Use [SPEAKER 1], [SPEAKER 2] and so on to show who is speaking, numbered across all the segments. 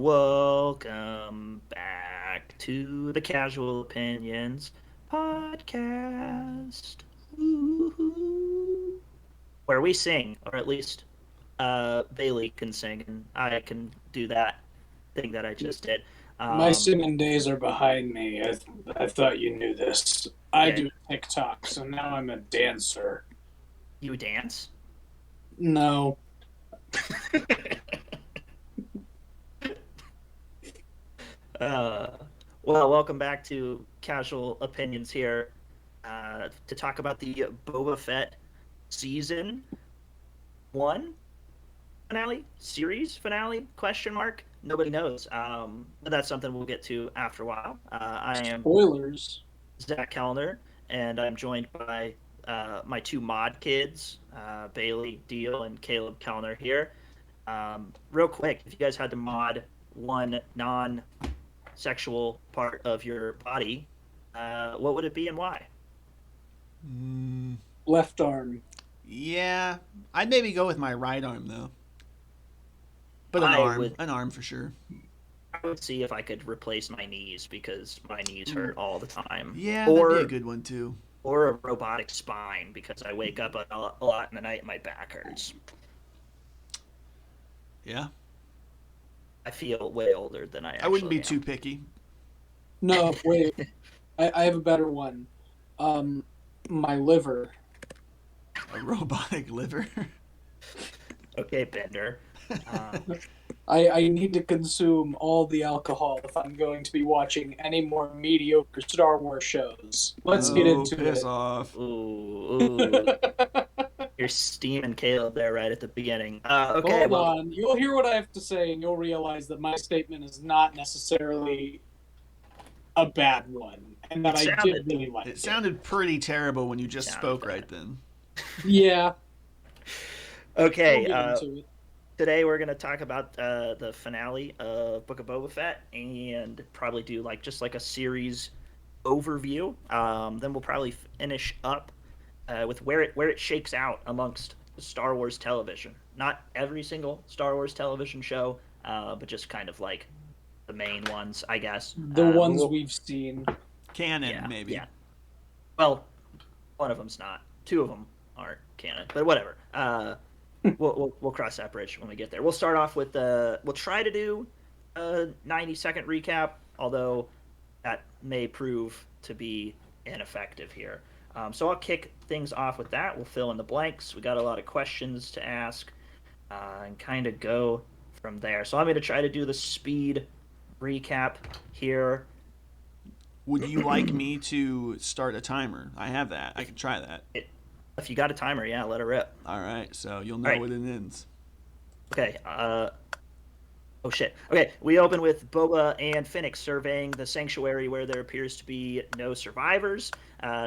[SPEAKER 1] Welcome back to the Casual Opinions podcast, Woo-hoo. Where we sing, or at least Bailey can sing, and I can do that thing that I just did.
[SPEAKER 2] My
[SPEAKER 1] Um,
[SPEAKER 2] singing days are behind me. I thought you knew this. I
[SPEAKER 1] yeah,
[SPEAKER 2] do TikTok, so now I'm a dancer.
[SPEAKER 1] you dance?
[SPEAKER 2] No.
[SPEAKER 1] Uh, well, welcome back to Casual Opinions here to talk about the Boba Fett season one finale, series finale, question mark. Nobody knows. But that's something we'll get to after a while. I am
[SPEAKER 2] Spoilers.
[SPEAKER 1] Zach Kellner, and I'm joined by my two mod kids, Bailey Deal and Caleb Kellner here. Real quick, if you guys had to mod one non-sexual part of your body, what would it be and why?
[SPEAKER 3] Mm,
[SPEAKER 2] Left arm.
[SPEAKER 3] yeah, I'd maybe go with my right arm though, but
[SPEAKER 1] I would
[SPEAKER 3] an arm for sure.
[SPEAKER 1] I would see if I could replace my knees because my knees hurt all the time.
[SPEAKER 3] Yeah, that'd be a
[SPEAKER 1] Or
[SPEAKER 3] good one too.
[SPEAKER 1] or a robotic spine because I wake up a lot in the night and my back hurts.
[SPEAKER 3] Yeah,
[SPEAKER 1] I feel way older than I
[SPEAKER 3] I wouldn't be
[SPEAKER 1] actually
[SPEAKER 3] too
[SPEAKER 1] am.
[SPEAKER 3] picky.
[SPEAKER 2] No, wait. I have a better one. My liver.
[SPEAKER 3] A robotic liver.
[SPEAKER 1] Okay, Bender. Um,
[SPEAKER 2] I need to consume all the alcohol if I'm going to be watching any more mediocre Star Wars shows. Let's get
[SPEAKER 3] Oh,
[SPEAKER 2] into
[SPEAKER 3] piss
[SPEAKER 2] it.
[SPEAKER 3] off.
[SPEAKER 1] ooh, you're steaming Caleb there right at the beginning. Okay,
[SPEAKER 2] Hold
[SPEAKER 1] well,
[SPEAKER 2] on. You'll hear what I have to say, and you'll realize that my statement is not necessarily a bad one, and that
[SPEAKER 1] it
[SPEAKER 2] I
[SPEAKER 1] sounded
[SPEAKER 2] did really like
[SPEAKER 3] It
[SPEAKER 2] it.
[SPEAKER 3] sounded pretty terrible when you just
[SPEAKER 1] Sounded
[SPEAKER 3] spoke
[SPEAKER 1] bad.
[SPEAKER 3] right then.
[SPEAKER 2] Yeah, we'll
[SPEAKER 1] okay.
[SPEAKER 2] get into it.
[SPEAKER 1] Today we're gonna talk about the finale of Book of Boba Fett and probably do like a series overview. Then we'll probably finish up with where it shakes out amongst Star Wars television. Not every single Star Wars television show, but just kind of like the main ones, I guess.
[SPEAKER 2] The ones we've seen.
[SPEAKER 3] Canon,
[SPEAKER 1] Yeah,
[SPEAKER 3] maybe.
[SPEAKER 1] yeah. Well, one of them's not. Two of them aren't canon, but whatever. We'll cross that bridge when we get there. We'll start off with we'll try to do a 90-second recap, although that may prove to be ineffective here. So I'll kick things off with that. We'll fill in the blanks. We got a lot of questions to ask and kind of go from there. So I'm going to try to do the speed recap here.
[SPEAKER 3] Would you like me to start a timer? I have that. I can try that.
[SPEAKER 1] If you got a timer, yeah, let it rip.
[SPEAKER 3] All right, so you'll know
[SPEAKER 1] All right.
[SPEAKER 3] when it ends.
[SPEAKER 1] Okay. Oh shit. Okay, we open with Boba and Fennec surveying the sanctuary where there appears to be no survivors.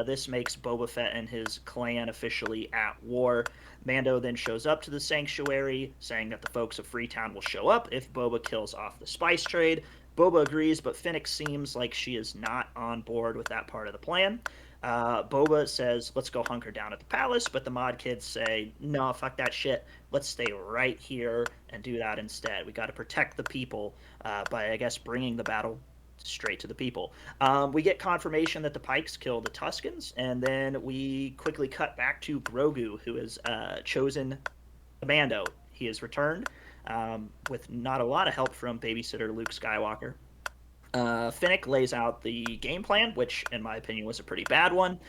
[SPEAKER 1] This makes Boba Fett and his clan officially at war. Mando then shows up to the sanctuary, saying that the folks of Freetown will show up if Boba kills off the spice trade. Boba agrees, but Fennec seems like she is not on board with that part of the plan. Boba says, let's go hunker down at the palace, but the mod kids say, no, fuck that shit. Let's stay right here and do that instead. We got to protect the people by, I guess, bringing the battle straight to the people. We get confirmation that the Pikes kill the Tuscans, and then we quickly cut back to Grogu, who is chosen commando. He is returned with not a lot of help from babysitter Luke Skywalker. Fennec lays out the game plan, which, in my opinion, was a pretty bad one.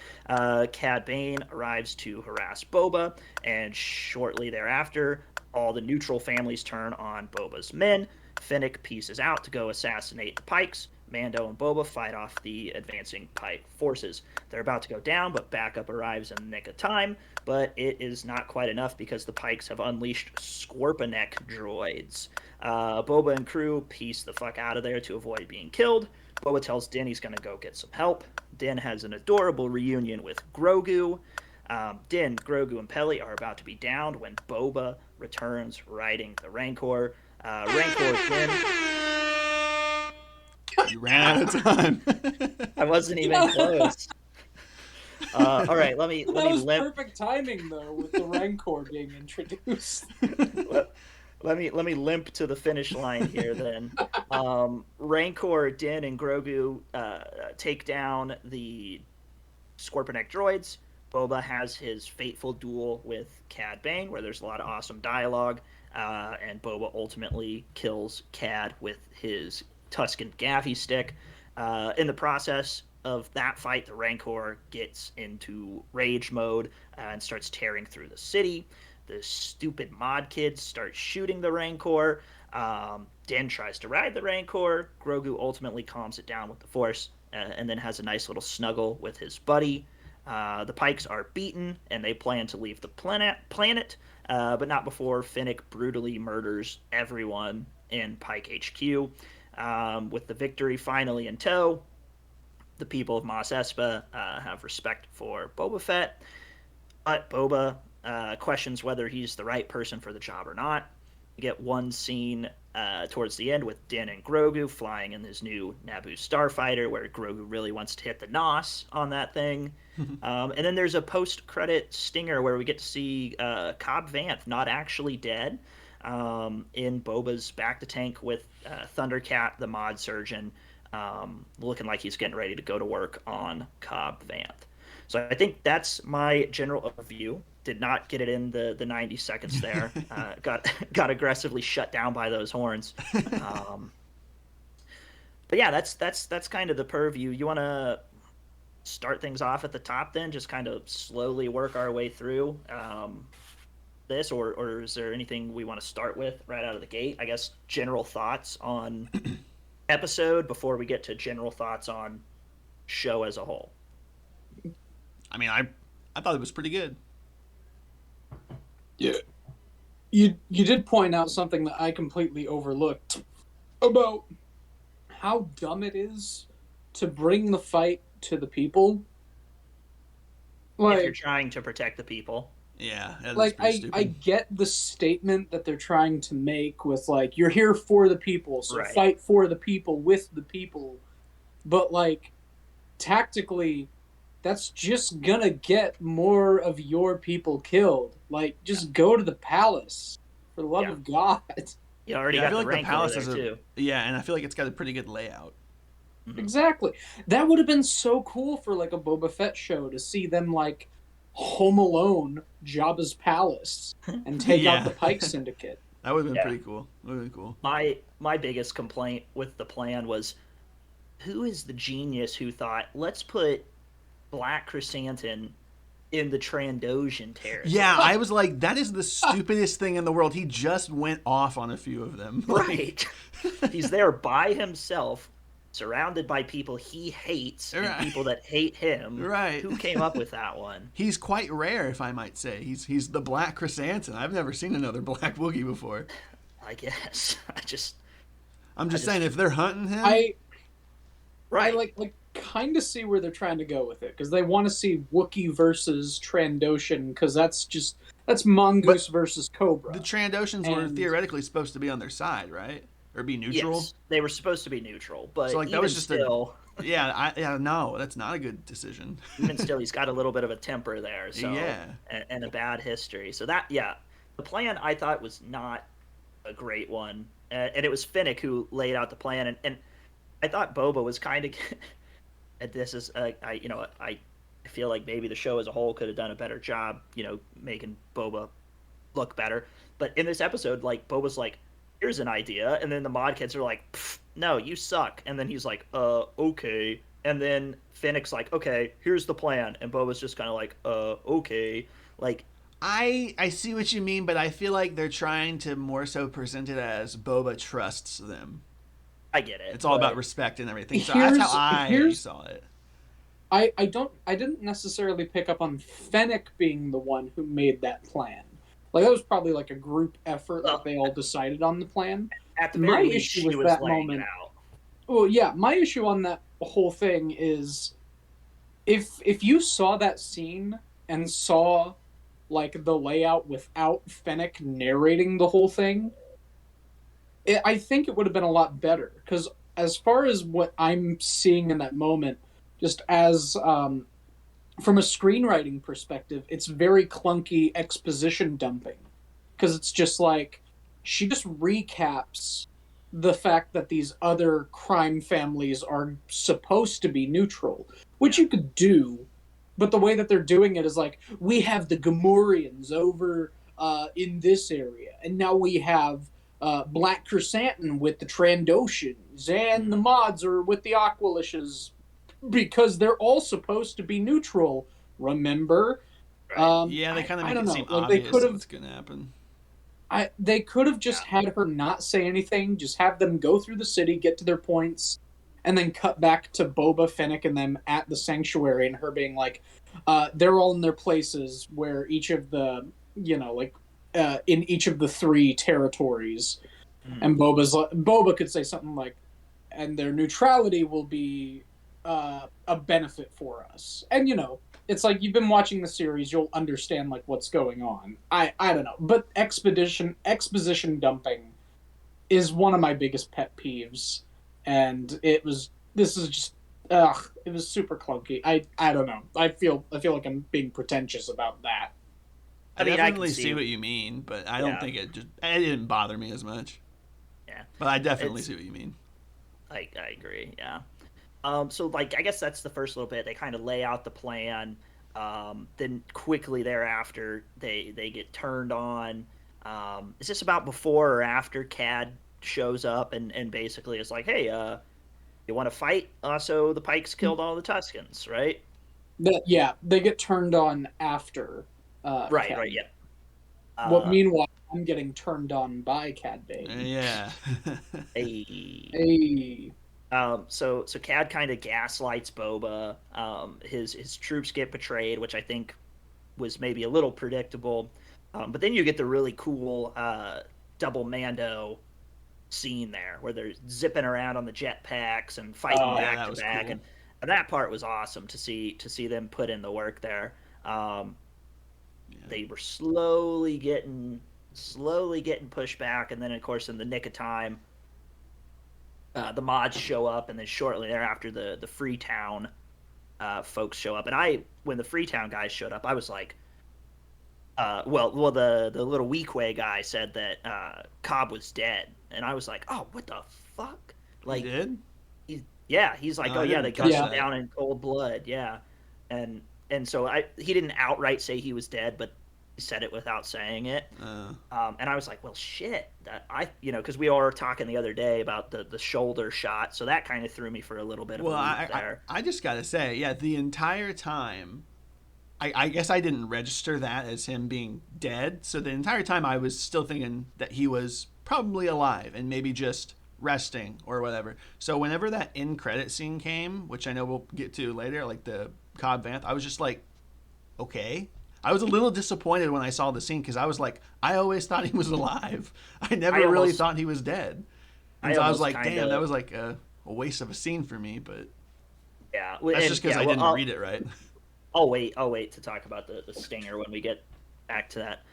[SPEAKER 1] Cad Bane arrives to harass Boba, and shortly thereafter, all the neutral families turn on Boba's men. Fennec pieces out to go assassinate the Pikes. Mando and Boba fight off the advancing Pike forces. They're about to go down, but backup arrives in the nick of time. But it is not quite enough because the Pikes have unleashed Scorpineck droids. Boba and crew piece the fuck out of there to avoid being killed. Boba tells Din he's going to go get some help. Din has an adorable reunion with Grogu. Din, Grogu, and Peli are about to be downed when Boba returns riding the Rancor. Rancor Din.
[SPEAKER 3] You ran out of time.
[SPEAKER 1] I wasn't even close. All right, let me
[SPEAKER 2] That was
[SPEAKER 1] limp.
[SPEAKER 2] perfect timing, though, with the Rancor being introduced.
[SPEAKER 1] let me limp to the finish line here then. Rancor, Din, and Grogu take down the Scorpionic droids. Boba has his fateful duel with Cad Bane, where there's a lot of awesome dialogue, and Boba ultimately kills Cad with his Tusken Gaffy stick. In the process of that fight, the Rancor gets into rage mode and starts tearing through the city. The stupid mod kids start shooting the Rancor. Din tries to ride the Rancor. Grogu ultimately calms it down with the Force, and then has a nice little snuggle with his buddy. The Pikes are beaten, and they plan to leave the planet, but not before Finnick brutally murders everyone in Pike HQ. With the victory finally in tow, the people of Mos Espa have respect for Boba Fett, but Boba questions whether he's the right person for the job or not. You get one scene towards the end with Din and Grogu flying in his new Naboo starfighter, where Grogu really wants to hit the nos on that thing. And then there's a post-credit stinger where we get to see Cobb Vanth not actually dead, in Boba's back to tank with Thundercat, the mod surgeon, looking like he's getting ready to go to work on Cobb Vanth. So I think that's my general overview. Did not get it in the 90 seconds there. Got aggressively shut down by those horns. But yeah, that's kind of the purview. You want to start things off at the top, then just kind of slowly work our way through this, or is there anything we want to start with right out of the gate? I guess general thoughts on episode before we get to general thoughts on show as a whole.
[SPEAKER 3] I mean, I thought it was pretty good.
[SPEAKER 2] Yeah. You did point out something that I completely overlooked about how dumb it is to bring the fight to the people.
[SPEAKER 1] If you're trying to protect the people.
[SPEAKER 3] Yeah, that
[SPEAKER 2] like
[SPEAKER 3] is pretty
[SPEAKER 2] I
[SPEAKER 3] stupid.
[SPEAKER 2] get the statement that they're trying to make with like, you're here for the people, so
[SPEAKER 1] Right.
[SPEAKER 2] fight for the people with the people. But like tactically, that's just gonna get more of your people killed. Like, just go to the palace, for the love of God.
[SPEAKER 1] You already
[SPEAKER 3] I
[SPEAKER 1] got
[SPEAKER 3] feel
[SPEAKER 1] the
[SPEAKER 3] like the
[SPEAKER 1] Rancor
[SPEAKER 3] palace
[SPEAKER 1] there
[SPEAKER 3] is
[SPEAKER 1] too.
[SPEAKER 3] and I feel like it's got a pretty good layout.
[SPEAKER 1] Mhm.
[SPEAKER 2] Exactly. That would have been so cool for like a Boba Fett show to see them like home alone Jabba's palace and take out
[SPEAKER 3] Yeah.
[SPEAKER 2] the Pike Syndicate.
[SPEAKER 3] That would have been
[SPEAKER 1] Yeah.
[SPEAKER 3] pretty cool. Would have been cool.
[SPEAKER 1] My biggest complaint with the plan was, who is the genius who thought, let's put Black Chrysanthemum in the Trandoshan territory?
[SPEAKER 3] Yeah, I was like, that is the stupidest thing in the world. He just went off on a few of them.
[SPEAKER 1] Right. He's there by himself, surrounded by people he hates and
[SPEAKER 3] Right.
[SPEAKER 1] people that hate him.
[SPEAKER 3] Right.
[SPEAKER 1] Who came up with that one?
[SPEAKER 3] He's quite rare, if I might say. He's the Black Chrysanthemum. I've never seen another Black Wookiee before.
[SPEAKER 1] I guess.
[SPEAKER 3] I'm just saying, if they're hunting him,
[SPEAKER 2] I
[SPEAKER 1] Right.
[SPEAKER 2] like kind of see where they're trying to go with it, because they want to see Wookiee versus Trandoshan, because that's Mongoose versus Cobra.
[SPEAKER 3] the Trandoshans were
[SPEAKER 2] And-
[SPEAKER 3] theoretically supposed to be on their side, right? Or be neutral.
[SPEAKER 1] Yes, they were supposed to be neutral, but
[SPEAKER 3] So, like, that
[SPEAKER 1] even
[SPEAKER 3] was just
[SPEAKER 1] still,
[SPEAKER 3] no, that's not a good decision.
[SPEAKER 1] even still, he's got a little bit of a temper there. So
[SPEAKER 3] Yeah.
[SPEAKER 1] and a bad history. So that, yeah, the plan I thought was not a great one, and it was Finnick who laid out the plan, and I thought Boba was kind of. And this is, I feel like maybe the show as a whole could have done a better job, making Boba look better. But in this episode, like, Boba's like, here's an idea, and then the mod kids are like, no, you suck. And then he's like, okay. And then Finnick's like, okay, here's the plan. And Boba's just kind of like, okay. Like,
[SPEAKER 3] I see what you mean, but I feel like they're trying to more so present it as Boba trusts them.
[SPEAKER 1] I get it.
[SPEAKER 3] It's all
[SPEAKER 1] but-
[SPEAKER 3] about respect and everything. So that's how I saw it.
[SPEAKER 2] I didn't necessarily pick up on Fennec being the one who made that plan. Like, that was probably like a group effort that they all decided on the plan.
[SPEAKER 1] At the
[SPEAKER 2] My
[SPEAKER 1] very least,
[SPEAKER 2] issue
[SPEAKER 1] she
[SPEAKER 2] with
[SPEAKER 1] was
[SPEAKER 2] that
[SPEAKER 1] laying
[SPEAKER 2] moment-
[SPEAKER 1] it out.
[SPEAKER 2] Well, yeah, my issue on that whole thing is if you saw that scene and saw like the layout without Fennec narrating the whole thing, I think it would have been a lot better. Because as far as what I'm seeing in that moment, just as from a screenwriting perspective, it's very clunky exposition dumping. Because it's just like, she just recaps the fact that these other crime families are supposed to be neutral, which you could do, but the way that they're doing it is like, we have the Gamorreans over in this area, and now we have Black Chrysanthemum with the Trandoshans, and the Mods are with the Aqualishes, because they're all supposed to be neutral. Remember?
[SPEAKER 1] Right.
[SPEAKER 3] Yeah, they kind of
[SPEAKER 2] I
[SPEAKER 3] make
[SPEAKER 2] don't
[SPEAKER 3] it
[SPEAKER 2] know.
[SPEAKER 3] seem
[SPEAKER 2] Like, they
[SPEAKER 3] obvious
[SPEAKER 2] could have
[SPEAKER 3] what's going to happen.
[SPEAKER 2] they could have just had her not say anything, just have them go through the city, get to their points, and then cut back to Boba, Fennec, and them at the sanctuary, and her being like, they're all in their places where each of the, in each of the 3 territories. And Boba could say something like, and their neutrality will be a benefit for us. And, it's like, you've been watching the series, you'll understand like what's going on. I don't know, but exposition dumping is one of my biggest pet peeves, and it was super clunky. I don't know. I feel like I'm being pretentious about that.
[SPEAKER 3] I
[SPEAKER 1] mean,
[SPEAKER 3] definitely
[SPEAKER 1] I can
[SPEAKER 3] see what you mean, but I don't think it didn't bother me as much.
[SPEAKER 1] Yeah,
[SPEAKER 3] but I definitely see what you mean.
[SPEAKER 1] I agree. Yeah. So like I guess that's the first little bit. They kind of lay out the plan. Then quickly thereafter, they get turned on. Is this about before or after Cad shows up and basically is like, hey, you want to fight? So the Pikes killed all the Tuscans, right?
[SPEAKER 2] They get turned on after.
[SPEAKER 1] Right.
[SPEAKER 2] Cad.
[SPEAKER 1] Right. Yeah.
[SPEAKER 2] Meanwhile, I'm getting turned on by Cad Bane.
[SPEAKER 3] Yeah.
[SPEAKER 2] Hey.
[SPEAKER 1] So Cad kind of gaslights Boba. His troops get betrayed, which I think was maybe a little predictable. But then you get the really cool double Mando scene there, where they're zipping around on the jetpacks and fighting back to back, cool. and that part was awesome to see them put in the work there. They were slowly getting pushed back, and then of course in the nick of time, the mods show up, and then shortly thereafter the Freetown folks show up. And when the Freetown guys showed up, I was like, the little Weequay guy said that Cobb was dead, and I was like, oh, what the fuck? Like,
[SPEAKER 3] he did?
[SPEAKER 1] He's like, they gunned him down in cold blood, and so he didn't outright say he was dead, but he said it without saying it. And I was like, well, shit. Because we were talking the other day about the shoulder shot, so that kind of threw me for a little bit of a loop there.
[SPEAKER 3] I just got to say, the entire time, I guess I didn't register that as him being dead, so the entire time I was still thinking that he was probably alive and maybe just resting or whatever. So whenever that end credit scene came, which I know we'll get to later, like the Cobb Vanth, I was just like, okay. I was a little disappointed when I saw the scene because I was like, I always thought he was alive. I never really thought he was dead. And so I was like, damn, that was like a waste of a scene for me. But
[SPEAKER 1] yeah,
[SPEAKER 3] that's just because I didn't read it right.
[SPEAKER 1] I'll wait to talk about the stinger when we get back to that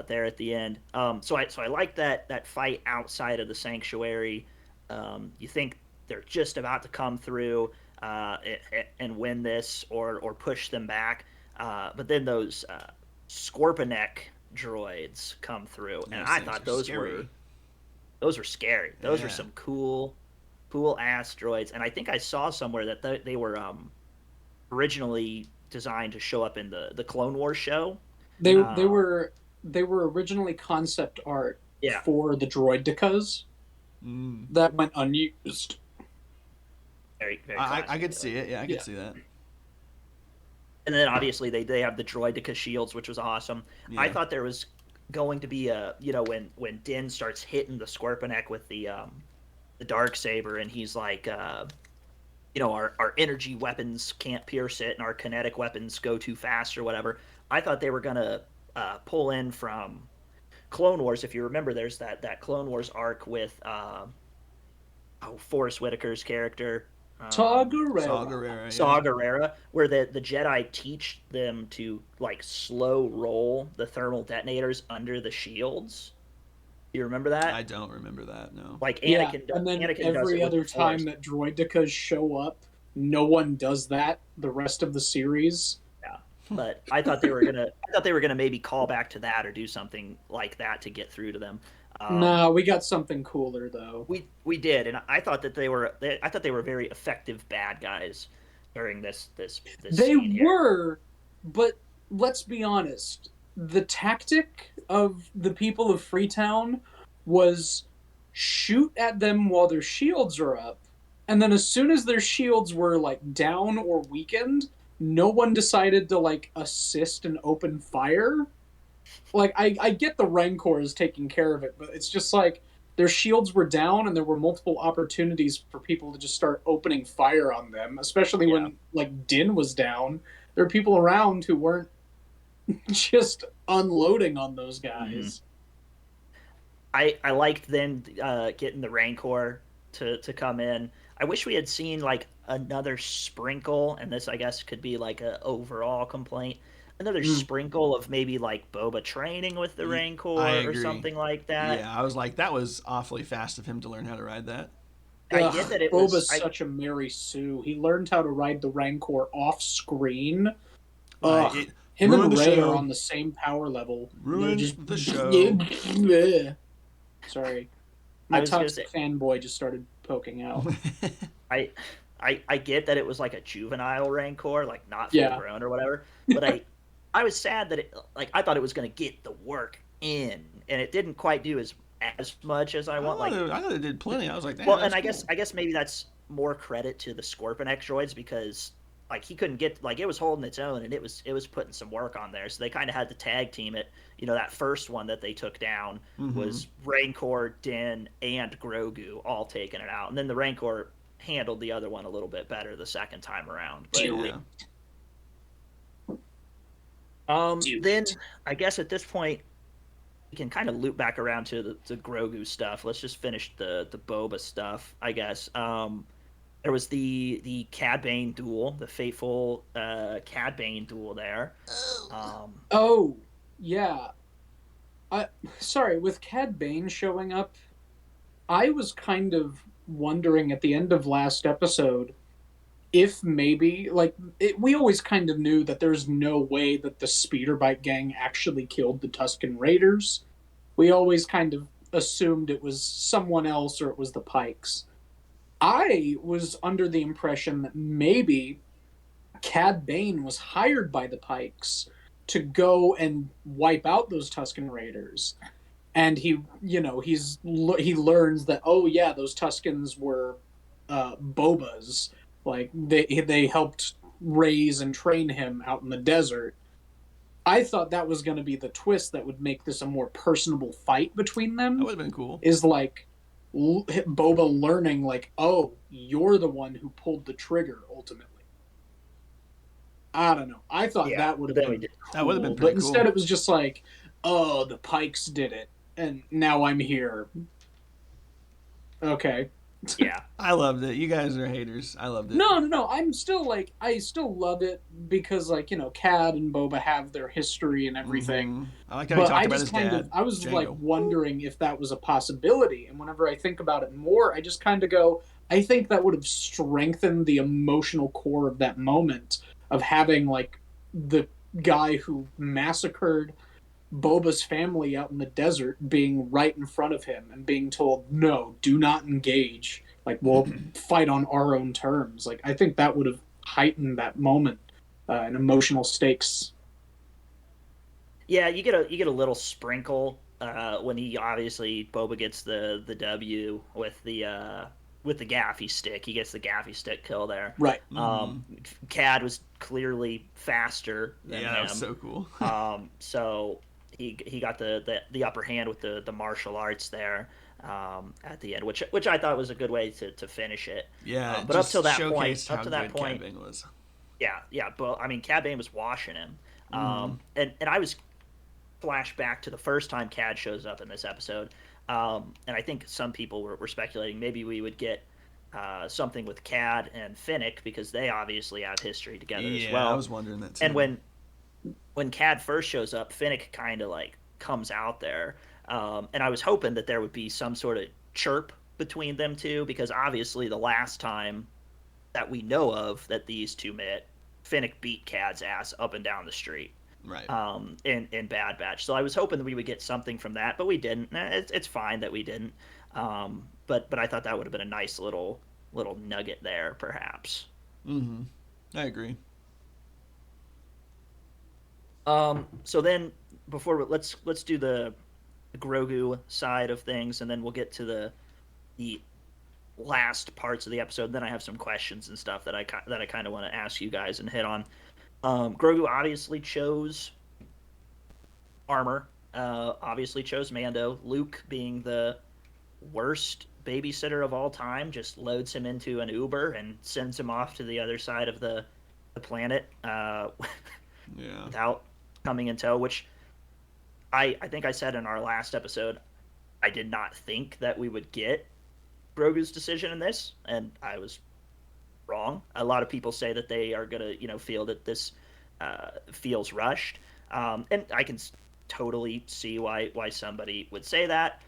[SPEAKER 1] there at the end. So I like that fight outside of the sanctuary. You think they're just about to come through and win this or push them back. But then those Scorpineck droids come through, and I thought those were scary. Those were some cool ass droids, and I think I saw somewhere that they were originally designed to show up in the Clone Wars show.
[SPEAKER 2] They were originally concept art for the droidicas that went unused.
[SPEAKER 1] Very, very
[SPEAKER 3] I could see it. Yeah, I could see that.
[SPEAKER 1] And then obviously they have the droidica shields, which was awesome. Yeah. I thought there was going to be when Din starts hitting the Scorpineck with the Darksaber, and he's like, our energy weapons can't pierce it, and our kinetic weapons go too fast or whatever. I thought they were gonna pull in from Clone Wars. If you remember, there's that Clone Wars arc with Forrest Whitaker's character.
[SPEAKER 2] Saw Gerrera,
[SPEAKER 1] where the Jedi teach them to like slow roll the thermal detonators under the shields. You remember that?
[SPEAKER 3] I don't remember that. No.
[SPEAKER 1] Like Anakin,
[SPEAKER 2] and then
[SPEAKER 1] Anakin
[SPEAKER 2] every other time that droidicas show up, no one does that. The rest of the series.
[SPEAKER 1] Yeah, but I thought they were gonna maybe call back to that or do something like that to get through to them.
[SPEAKER 2] Nah, we got something cooler though.
[SPEAKER 1] We did, and I thought that I thought they were very effective bad guys during this
[SPEAKER 2] They
[SPEAKER 1] scene here.
[SPEAKER 2] were, but let's be honest. The tactic of the people of Freetown was shoot at them while their shields are up, and then as soon as their shields were like down or weakened, no one decided to like assist and open fire. Like I get the Rancor is taking care of it, but it's just like their shields were down and there were multiple opportunities for people to just start opening fire on them, especially
[SPEAKER 1] Yeah.
[SPEAKER 2] when like Din was down. There were people around who weren't just unloading on those guys.
[SPEAKER 1] I liked then getting the Rancor to come in. I wish we had seen like another sprinkle, and this I guess could be like a overall complaint. Another
[SPEAKER 2] Mm.
[SPEAKER 1] sprinkle of maybe like Boba training with the
[SPEAKER 3] I
[SPEAKER 1] Rancor or
[SPEAKER 3] agree.
[SPEAKER 1] something like that.
[SPEAKER 3] Yeah, I was like, that was awfully fast of him to learn how to ride that.
[SPEAKER 1] I get
[SPEAKER 2] Ugh,
[SPEAKER 1] that it was.
[SPEAKER 2] Boba's such a Mary Sue. He learned how to ride the Rancor off screen.
[SPEAKER 3] Like,
[SPEAKER 2] Ugh.
[SPEAKER 3] it
[SPEAKER 2] Him
[SPEAKER 3] ruined
[SPEAKER 2] and
[SPEAKER 3] the
[SPEAKER 2] Ray are
[SPEAKER 3] show.
[SPEAKER 2] on the same power level. They're
[SPEAKER 3] Ruined
[SPEAKER 2] just
[SPEAKER 3] the show.
[SPEAKER 2] Sorry.
[SPEAKER 1] I
[SPEAKER 2] My
[SPEAKER 1] was gonna
[SPEAKER 2] toxic
[SPEAKER 1] say
[SPEAKER 2] fanboy just started poking out.
[SPEAKER 1] I I get that it was like a juvenile Rancor, like not full
[SPEAKER 2] Yeah.
[SPEAKER 1] grown or whatever. But I was sad that it like I thought it was gonna get the work in, and it didn't quite do as much as I want. Like
[SPEAKER 3] I thought it did plenty. I was like, damn,
[SPEAKER 1] well,
[SPEAKER 3] that's
[SPEAKER 1] and
[SPEAKER 3] cool.
[SPEAKER 1] I guess maybe that's more credit to the Scorpion X droids because like he couldn't get like it was holding its own and it was putting some work on there. So they kind of had to tag team it. You know, that first one that they took down was Rancor, Din, and Grogu all taking it out, and then the Rancor handled the other one a little bit better the second time around. But
[SPEAKER 3] Yeah.
[SPEAKER 1] then I guess at this point we can kind of loop back around to the Grogu stuff. Let's just finish the Boba stuff, I guess. There was the Cad Bane duel, the fateful Cad Bane duel there.
[SPEAKER 2] Oh, yeah. Sorry, with Cad Bane showing up, I was kind of wondering at the end of last episode if maybe we always kind of knew that there's no way that the speeder bike gang actually killed the Tusken Raiders. We always kind of assumed it was someone else or it was the Pikes. I was under the impression that maybe Cad Bane was hired by the Pikes to go and wipe out those Tusken Raiders. And he learns that, oh yeah, those Tuskens were Bobas. Like they helped raise and train him out in the desert. I thought that was going to be the twist that would make this a more personable fight between them.
[SPEAKER 3] That would have been cool.
[SPEAKER 2] Is like Boba learning, like, oh, you're the one who pulled the trigger ultimately. I don't know. I thought that would have been cool,
[SPEAKER 3] that would have been
[SPEAKER 2] but
[SPEAKER 3] pretty
[SPEAKER 2] instead
[SPEAKER 3] cool.
[SPEAKER 2] it was just like, oh, the Pikes did it, and now I'm here. Okay.
[SPEAKER 1] Yeah.
[SPEAKER 3] I loved it. You guys are haters. I loved it.
[SPEAKER 2] No. I'm still like, I still love it because, like, Cad and Boba have their history and everything.
[SPEAKER 3] I like how he
[SPEAKER 2] But
[SPEAKER 3] talked
[SPEAKER 2] I
[SPEAKER 3] about
[SPEAKER 2] just
[SPEAKER 3] his
[SPEAKER 2] kind
[SPEAKER 3] dad.
[SPEAKER 2] of, I was
[SPEAKER 3] Django.
[SPEAKER 2] like wondering if that was a possibility. And whenever I think about it more, I just kind of go, I think that would have strengthened the emotional core of that moment of having, like, the guy who massacred Boba's family out in the desert being right in front of him and being told, no, do not engage. Like, we'll fight on our own terms. Like, I think that would have heightened that moment and emotional stakes.
[SPEAKER 1] Yeah, you get a little sprinkle when he obviously Boba gets the W with the gaffy stick. He gets the gaffy stick kill there.
[SPEAKER 2] Right.
[SPEAKER 1] Cad was clearly faster than him.
[SPEAKER 3] That was so cool.
[SPEAKER 1] So he got the upper hand with the martial arts there at the end, which I thought was a good way to finish it.
[SPEAKER 3] Yeah,
[SPEAKER 1] but up to that
[SPEAKER 3] Cad
[SPEAKER 1] point,
[SPEAKER 3] Bane was.
[SPEAKER 1] yeah. But I mean, Cad Bane was washing him, and I was flash back to the first time Cad shows up in this episode, and I think some people were speculating maybe we would get something with Cad and Finnick because they obviously have history together as well.
[SPEAKER 3] I was wondering that too.
[SPEAKER 1] And when Cad first shows up, Finnick kind of like comes out there, and I was hoping that there would be some sort of chirp between them two because obviously the last time that we know of that these two met, Finnick beat Cad's ass up and down the street.
[SPEAKER 3] Right.
[SPEAKER 1] In Bad Batch. So I was hoping that we would get something from that, but we didn't. It's fine that we didn't. But I thought that would have been a nice little nugget there, perhaps.
[SPEAKER 3] Mm-hmm. I agree.
[SPEAKER 1] So then before let's do the Grogu side of things, and then we'll get to the last parts of the episode. Then I have some questions and stuff that I kind of want to ask you guys and hit on. Grogu obviously chose armor. Obviously chose Mando. Luke, being the worst babysitter of all time, just loads him into an Uber and sends him off to the other side of the planet
[SPEAKER 3] Yeah.
[SPEAKER 1] without coming in tow. Which I think I said in our last episode, I did not think that we would get Grogu's decision in this, and I was wrong. A lot of people say that they are gonna, feel that this feels rushed, and I can totally see why somebody would say that.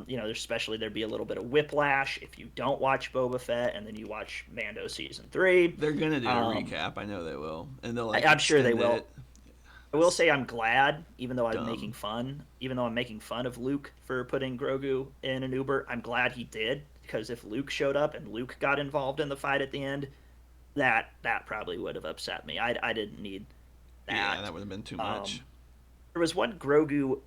[SPEAKER 1] Especially there'd be a little bit of whiplash if you don't watch Boba Fett and then you watch Mando season 3.
[SPEAKER 3] They're gonna do a recap. I know they will, and they'll
[SPEAKER 1] I'm sure they
[SPEAKER 3] extend
[SPEAKER 1] will.
[SPEAKER 3] it.
[SPEAKER 1] I will say I'm glad, even though I'm
[SPEAKER 3] Dumb.
[SPEAKER 1] making fun of Luke for putting Grogu in an Uber. I'm glad he did, because if Luke showed up and Luke got involved in the fight at the end, that probably would have upset me. I didn't need that.
[SPEAKER 3] Yeah, that would have been too much.
[SPEAKER 1] There was one Grogu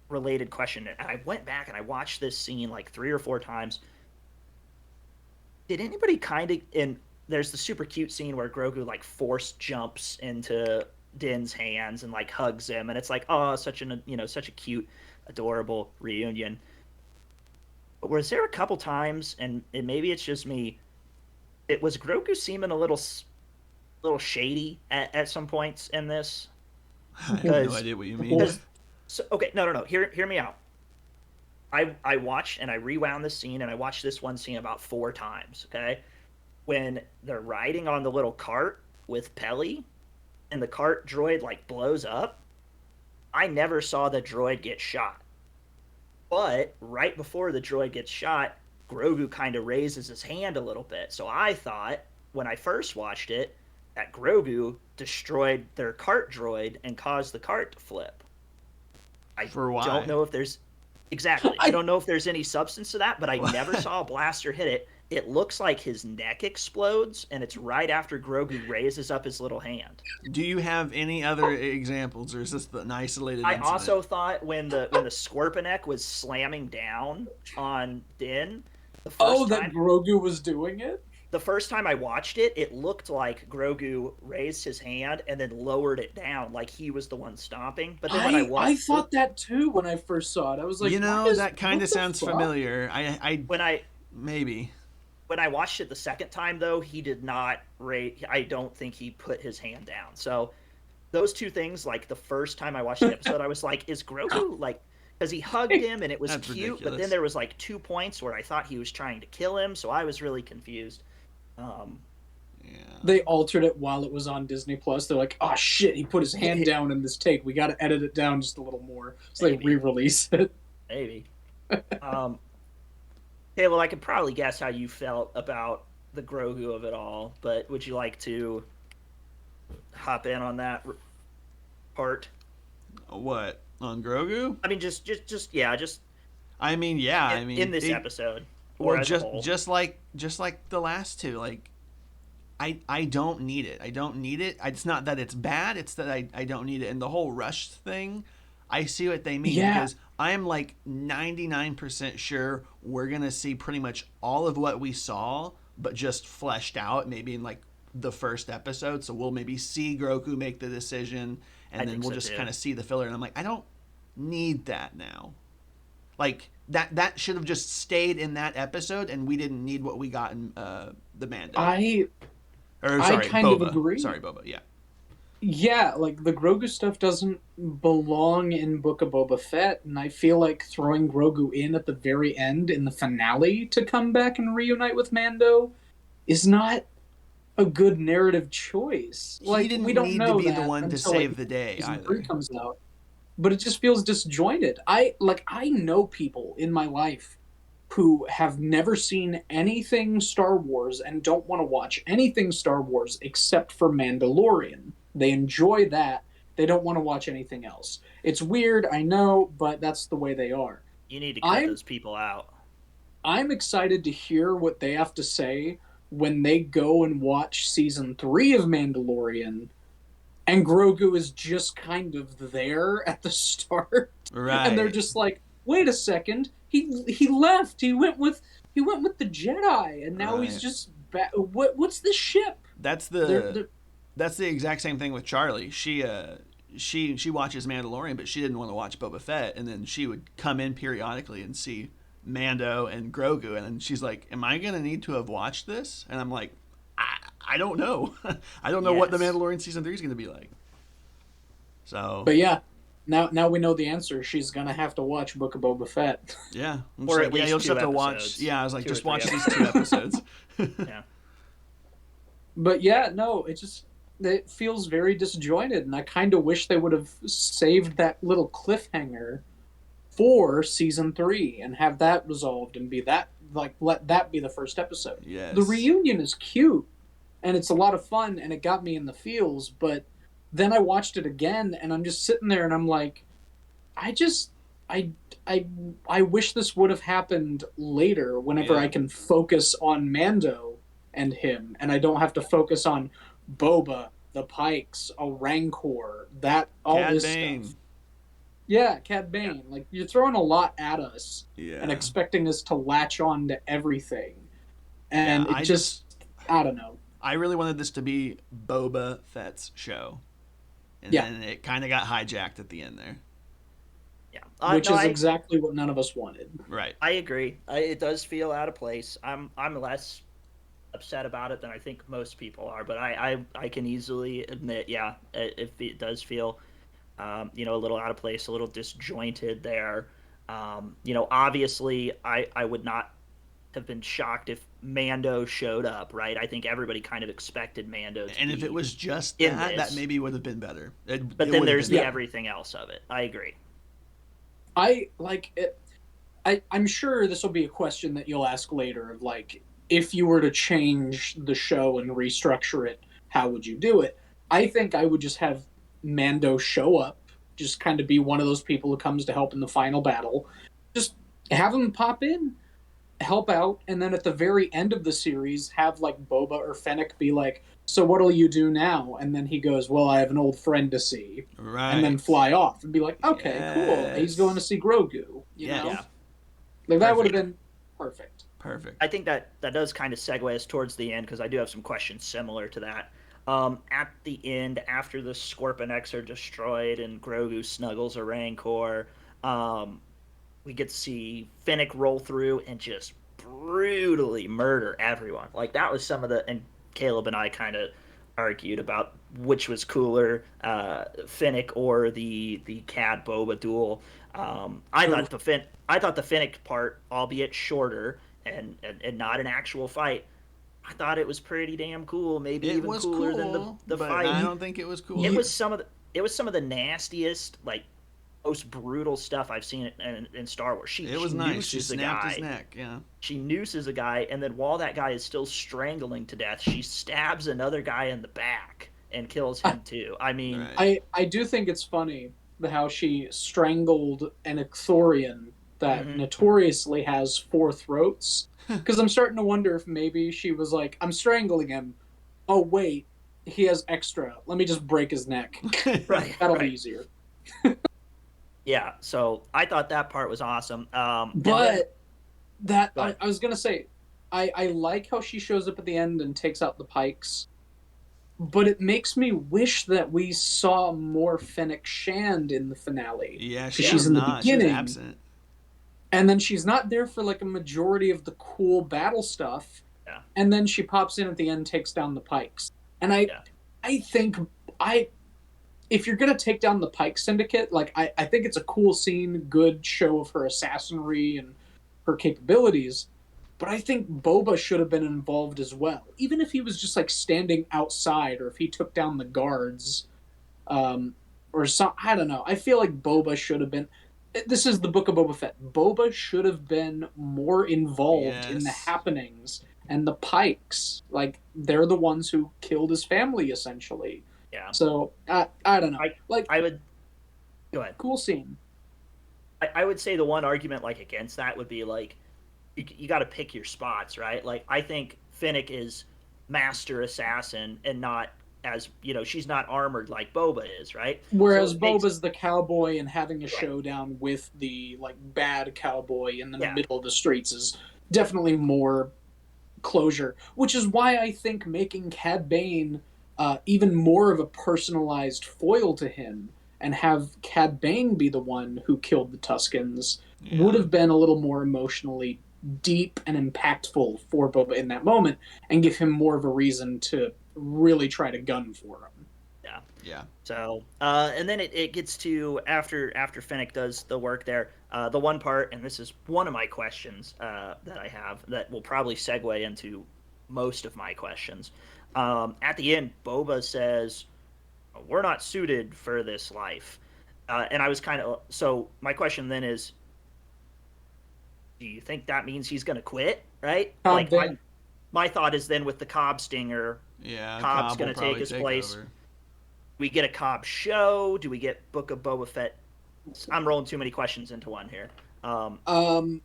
[SPEAKER 1] related question, and I went back and I watched this scene like 3 or 4 times. Did anybody there's the super cute scene where Grogu like force jumps into Din's hands and like hugs him, and it's like, oh, such a cute, adorable reunion. But was there a couple times, and maybe it's just me, it was Grogu seeming a little shady at some points in this?
[SPEAKER 3] I have no idea what you mean.
[SPEAKER 1] So, okay, no. Hear me out. I watched and I rewound this scene, and I watched this one scene about 4 times. Okay, when they're riding on the little cart with Pelly, and the cart droid like blows up. I never saw the droid get shot, but right before the droid gets shot, Grogu kind of raises his hand a little bit. So I thought when I first watched it that Grogu destroyed their cart droid and caused the cart to flip.
[SPEAKER 3] For why?
[SPEAKER 1] Don't know if there's I don't know if there's any substance to that, but I never saw a blaster hit it. It looks like his neck explodes, and it's right after Grogu raises up his little hand.
[SPEAKER 3] Do you have any other examples, or is this an isolated incident?
[SPEAKER 1] I also thought when the Scorpionic was slamming down on Din,
[SPEAKER 2] that Grogu was doing it?
[SPEAKER 1] The first time I watched it, it looked like Grogu raised his hand and then lowered it down, like he was the one stomping. But then when I watched,
[SPEAKER 2] I thought that too when I first saw it. I was like,
[SPEAKER 3] that kind of sounds familiar. Maybe.
[SPEAKER 1] When I watched it the second time, though, he did not I don't think he put his hand down. So those two things, like the first time I watched the episode, I was like, is Grogu like, because he hugged him and it was
[SPEAKER 3] That's
[SPEAKER 1] cute,
[SPEAKER 3] ridiculous.
[SPEAKER 1] but then there was like 2 points where I thought he was trying to kill him, so I was really confused.
[SPEAKER 3] Yeah.
[SPEAKER 2] They altered it while it was on Disney Plus. They're like, oh shit, he put his hand down in this take. We got to edit it down just a little more. So they re-release it.
[SPEAKER 1] Maybe. Okay, well, I could probably guess how you felt about the Grogu of it all, but would you like to hop in on that part?
[SPEAKER 3] What, on Grogu?
[SPEAKER 1] I mean, just
[SPEAKER 3] I mean, yeah.
[SPEAKER 1] in this episode. Or
[SPEAKER 3] Well,
[SPEAKER 1] as a whole.
[SPEAKER 3] just like the last two, like I don't need it. I don't need it. It's not that it's bad. It's that I don't need it. And the whole rushed thing, I see what they mean, because I'm like 99% sure we're gonna see pretty much all of what we saw, but just fleshed out, maybe in like the first episode. So we'll maybe see Grogu make the decision, and then we'll just kind of see the filler. And I'm like, I don't need that now. Like that should have just stayed in that episode, and we didn't need what we got in the Mando.
[SPEAKER 2] I kind of agree.
[SPEAKER 3] Sorry, Boba. Yeah.
[SPEAKER 2] Yeah, like the Grogu stuff doesn't belong in Book of Boba Fett, and I feel like throwing Grogu in at the very end in the finale to come back and reunite with Mando is not a good narrative choice.
[SPEAKER 3] He didn't
[SPEAKER 2] we don't
[SPEAKER 3] need
[SPEAKER 2] know
[SPEAKER 3] to be
[SPEAKER 2] that
[SPEAKER 3] the one to
[SPEAKER 2] until,
[SPEAKER 3] save the day
[SPEAKER 2] season
[SPEAKER 3] either.
[SPEAKER 2] 3 comes out. But it just feels disjointed. I know people in my life who have never seen anything Star Wars and don't want to watch anything Star Wars except for Mandalorian. They enjoy that, They don't want to watch anything else. It's weird, I know, but that's the way they are.
[SPEAKER 1] You need to cut those people out.
[SPEAKER 2] I'm excited to hear what they have to say when they go and watch season 3 of Mandalorian, and Grogu is just kind of there at the start,
[SPEAKER 3] Right?
[SPEAKER 2] And they're just like, "Wait a second, he left. He went with the Jedi, and now he's just what's this ship?"
[SPEAKER 3] That's that's the exact same thing with Charlie. She watches Mandalorian, but she didn't want to watch Boba Fett, and then she would come in periodically and see Mando and Grogu, and then she's like, "Am I gonna need to have watched this?" And I'm like, I don't know. I don't know what the Mandalorian season 3 is gonna be like. So,
[SPEAKER 2] but yeah, now we know the answer. She's gonna have to watch Book of Boba Fett.
[SPEAKER 3] Yeah,
[SPEAKER 1] or at least
[SPEAKER 3] you'll just have to watch. Yeah, I was like, just watch these 2 episodes.
[SPEAKER 1] Yeah.
[SPEAKER 2] But yeah, no, it feels very disjointed, and I kind of wish they would have saved that little cliffhanger for season 3 and have that resolved and be that, like, let that be the first episode.
[SPEAKER 3] Yes.
[SPEAKER 2] The reunion is cute and it's a lot of fun and it got me in the feels, but then I watched it again and I'm just sitting there and I'm like, I wish this would have happened later whenever I can focus on Mando and him, and I don't have to focus on Boba, the Pikes, a Rancor, all
[SPEAKER 3] Cad
[SPEAKER 2] this
[SPEAKER 3] Bane.
[SPEAKER 2] stuff. Yeah, Cad Bane. Like, you're throwing a lot at us and
[SPEAKER 3] Yeah.
[SPEAKER 2] expecting us to latch on to everything. And I don't know.
[SPEAKER 3] I really wanted this to be Boba Fett's show. And then it kind of got hijacked at the end there.
[SPEAKER 1] Yeah.
[SPEAKER 2] Which is exactly what none of us wanted.
[SPEAKER 3] Right.
[SPEAKER 1] I agree. It does feel out of place. I'm less upset about it than I think most people are, but I can easily admit, if it does feel a little out of place, a little disjointed there. Obviously I would not have been shocked if Mando showed up, right? I think everybody kind of expected Mando to
[SPEAKER 3] and
[SPEAKER 1] be
[SPEAKER 3] if it was just
[SPEAKER 1] in
[SPEAKER 3] that,
[SPEAKER 1] this,
[SPEAKER 3] that maybe would have been better.
[SPEAKER 1] But then there's the everything else of it. I agree.
[SPEAKER 2] I like it. I'm sure this will be a question that you'll ask later of, like, if you were to change the show and restructure it, how would you do it? I think I would just have Mando show up, just kind of be one of those people who comes to help in the final battle. Just have him pop in, help out, and then at the very end of the series, have, like, Boba or Fennec be like, "So what'll you do now?" And then he goes, "Well, I have an old friend to see."
[SPEAKER 3] Right.
[SPEAKER 2] And then fly off and be like, "Okay, cool. He's going to see Grogu." You know?
[SPEAKER 1] Yeah.
[SPEAKER 2] Like, that would have been perfect.
[SPEAKER 3] Perfect.
[SPEAKER 1] I think that does kind of segue us towards the end, because I do have some questions similar to that. At the end, after the Scorpion X are destroyed and Grogu snuggles a Rancor, we get to see Fennec roll through and just brutally murder everyone. Like, that was some of the... And Caleb and I kind of argued about which was cooler, Fennec or the Cad Boba duel. I thought the Fennec part, albeit shorter and not an actual fight, I thought it was pretty damn cool. Maybe even cooler than the fight.
[SPEAKER 3] I don't think it was cool.
[SPEAKER 1] It was some of the nastiest, like, most brutal stuff I've seen in Star Wars.
[SPEAKER 3] It was nice. She snapped his neck. Yeah.
[SPEAKER 1] She nooses a guy, and then while that guy is still strangling to death, she stabs another guy in the back and kills him too. I mean,
[SPEAKER 2] I do think it's funny how she strangled an Icthorian that notoriously has 4 throats. Because I'm starting to wonder if maybe she was like, "I'm strangling him. Oh wait, he has extra. Let me just break his neck.
[SPEAKER 1] Right,
[SPEAKER 2] That'll be easier."
[SPEAKER 1] Yeah, so I thought that part was awesome.
[SPEAKER 2] But I was gonna say, I like how she shows up at the end and takes out the Pikes, but it makes me wish that we saw more Fennec Shand in the finale.
[SPEAKER 3] Yeah,
[SPEAKER 2] she's in the beginning,
[SPEAKER 3] she's absent,
[SPEAKER 2] and then she's not there for, like, a majority of the cool battle stuff.
[SPEAKER 1] Yeah.
[SPEAKER 2] And then she pops in at the end, takes down the Pikes, and I think if you're going to take down the Pike Syndicate, like, I think it's a cool scene, good show of her assassinry and her capabilities, but I think Boba should have been involved as well. Even if he was just, like, standing outside, or if he took down the guards, or some, I don't know. I feel like Boba should have been... This is the Book of Boba Fett. Boba should have been more involved in the happenings, and the Pikes, like, they're the ones who killed his family, essentially.
[SPEAKER 1] Yeah.
[SPEAKER 2] So I don't know.
[SPEAKER 1] I
[SPEAKER 2] Like,
[SPEAKER 1] I would go ahead.
[SPEAKER 2] cool scene.
[SPEAKER 1] I would say the one argument like against that would be like you got to pick your spots, right? Like I think Finnick is master assassin and not as she's not armored like Boba is, right? So
[SPEAKER 2] Whereas
[SPEAKER 1] it makes
[SPEAKER 2] Boba's the cowboy and having a
[SPEAKER 1] right,
[SPEAKER 2] showdown with the like bad cowboy in the
[SPEAKER 1] yeah,
[SPEAKER 2] middle of the streets is definitely more closure. Which is why I think making Cad Bane even more of a personalized foil to him and have Cad Bane be the one who killed the Tuskens would
[SPEAKER 3] Yeah.
[SPEAKER 2] have been a little more emotionally deep and impactful for Boba in that moment and give him more of a reason to really try to gun for him.
[SPEAKER 1] yeah.
[SPEAKER 3] Yeah.
[SPEAKER 1] So, and then it gets to after Finnick does the work there. The one part, and this is one of my questions that I have that will probably segue into most of my questions. At the end, Boba says, "We're not suited for this life," and I was kind of so. My question then is, do you think that means he's going to quit? Right?
[SPEAKER 2] Cobb
[SPEAKER 1] Like
[SPEAKER 2] Vanth.
[SPEAKER 1] my thought is then with the Cobb stinger,
[SPEAKER 3] Yeah.
[SPEAKER 1] Cobb's
[SPEAKER 3] Cobb
[SPEAKER 1] going
[SPEAKER 3] will
[SPEAKER 1] to take
[SPEAKER 3] probably
[SPEAKER 1] his
[SPEAKER 3] take
[SPEAKER 1] place.
[SPEAKER 3] over.
[SPEAKER 1] We get a Cobb show? Do we get Book of Boba Fett? I'm rolling too many questions into one here. Um,
[SPEAKER 2] Um,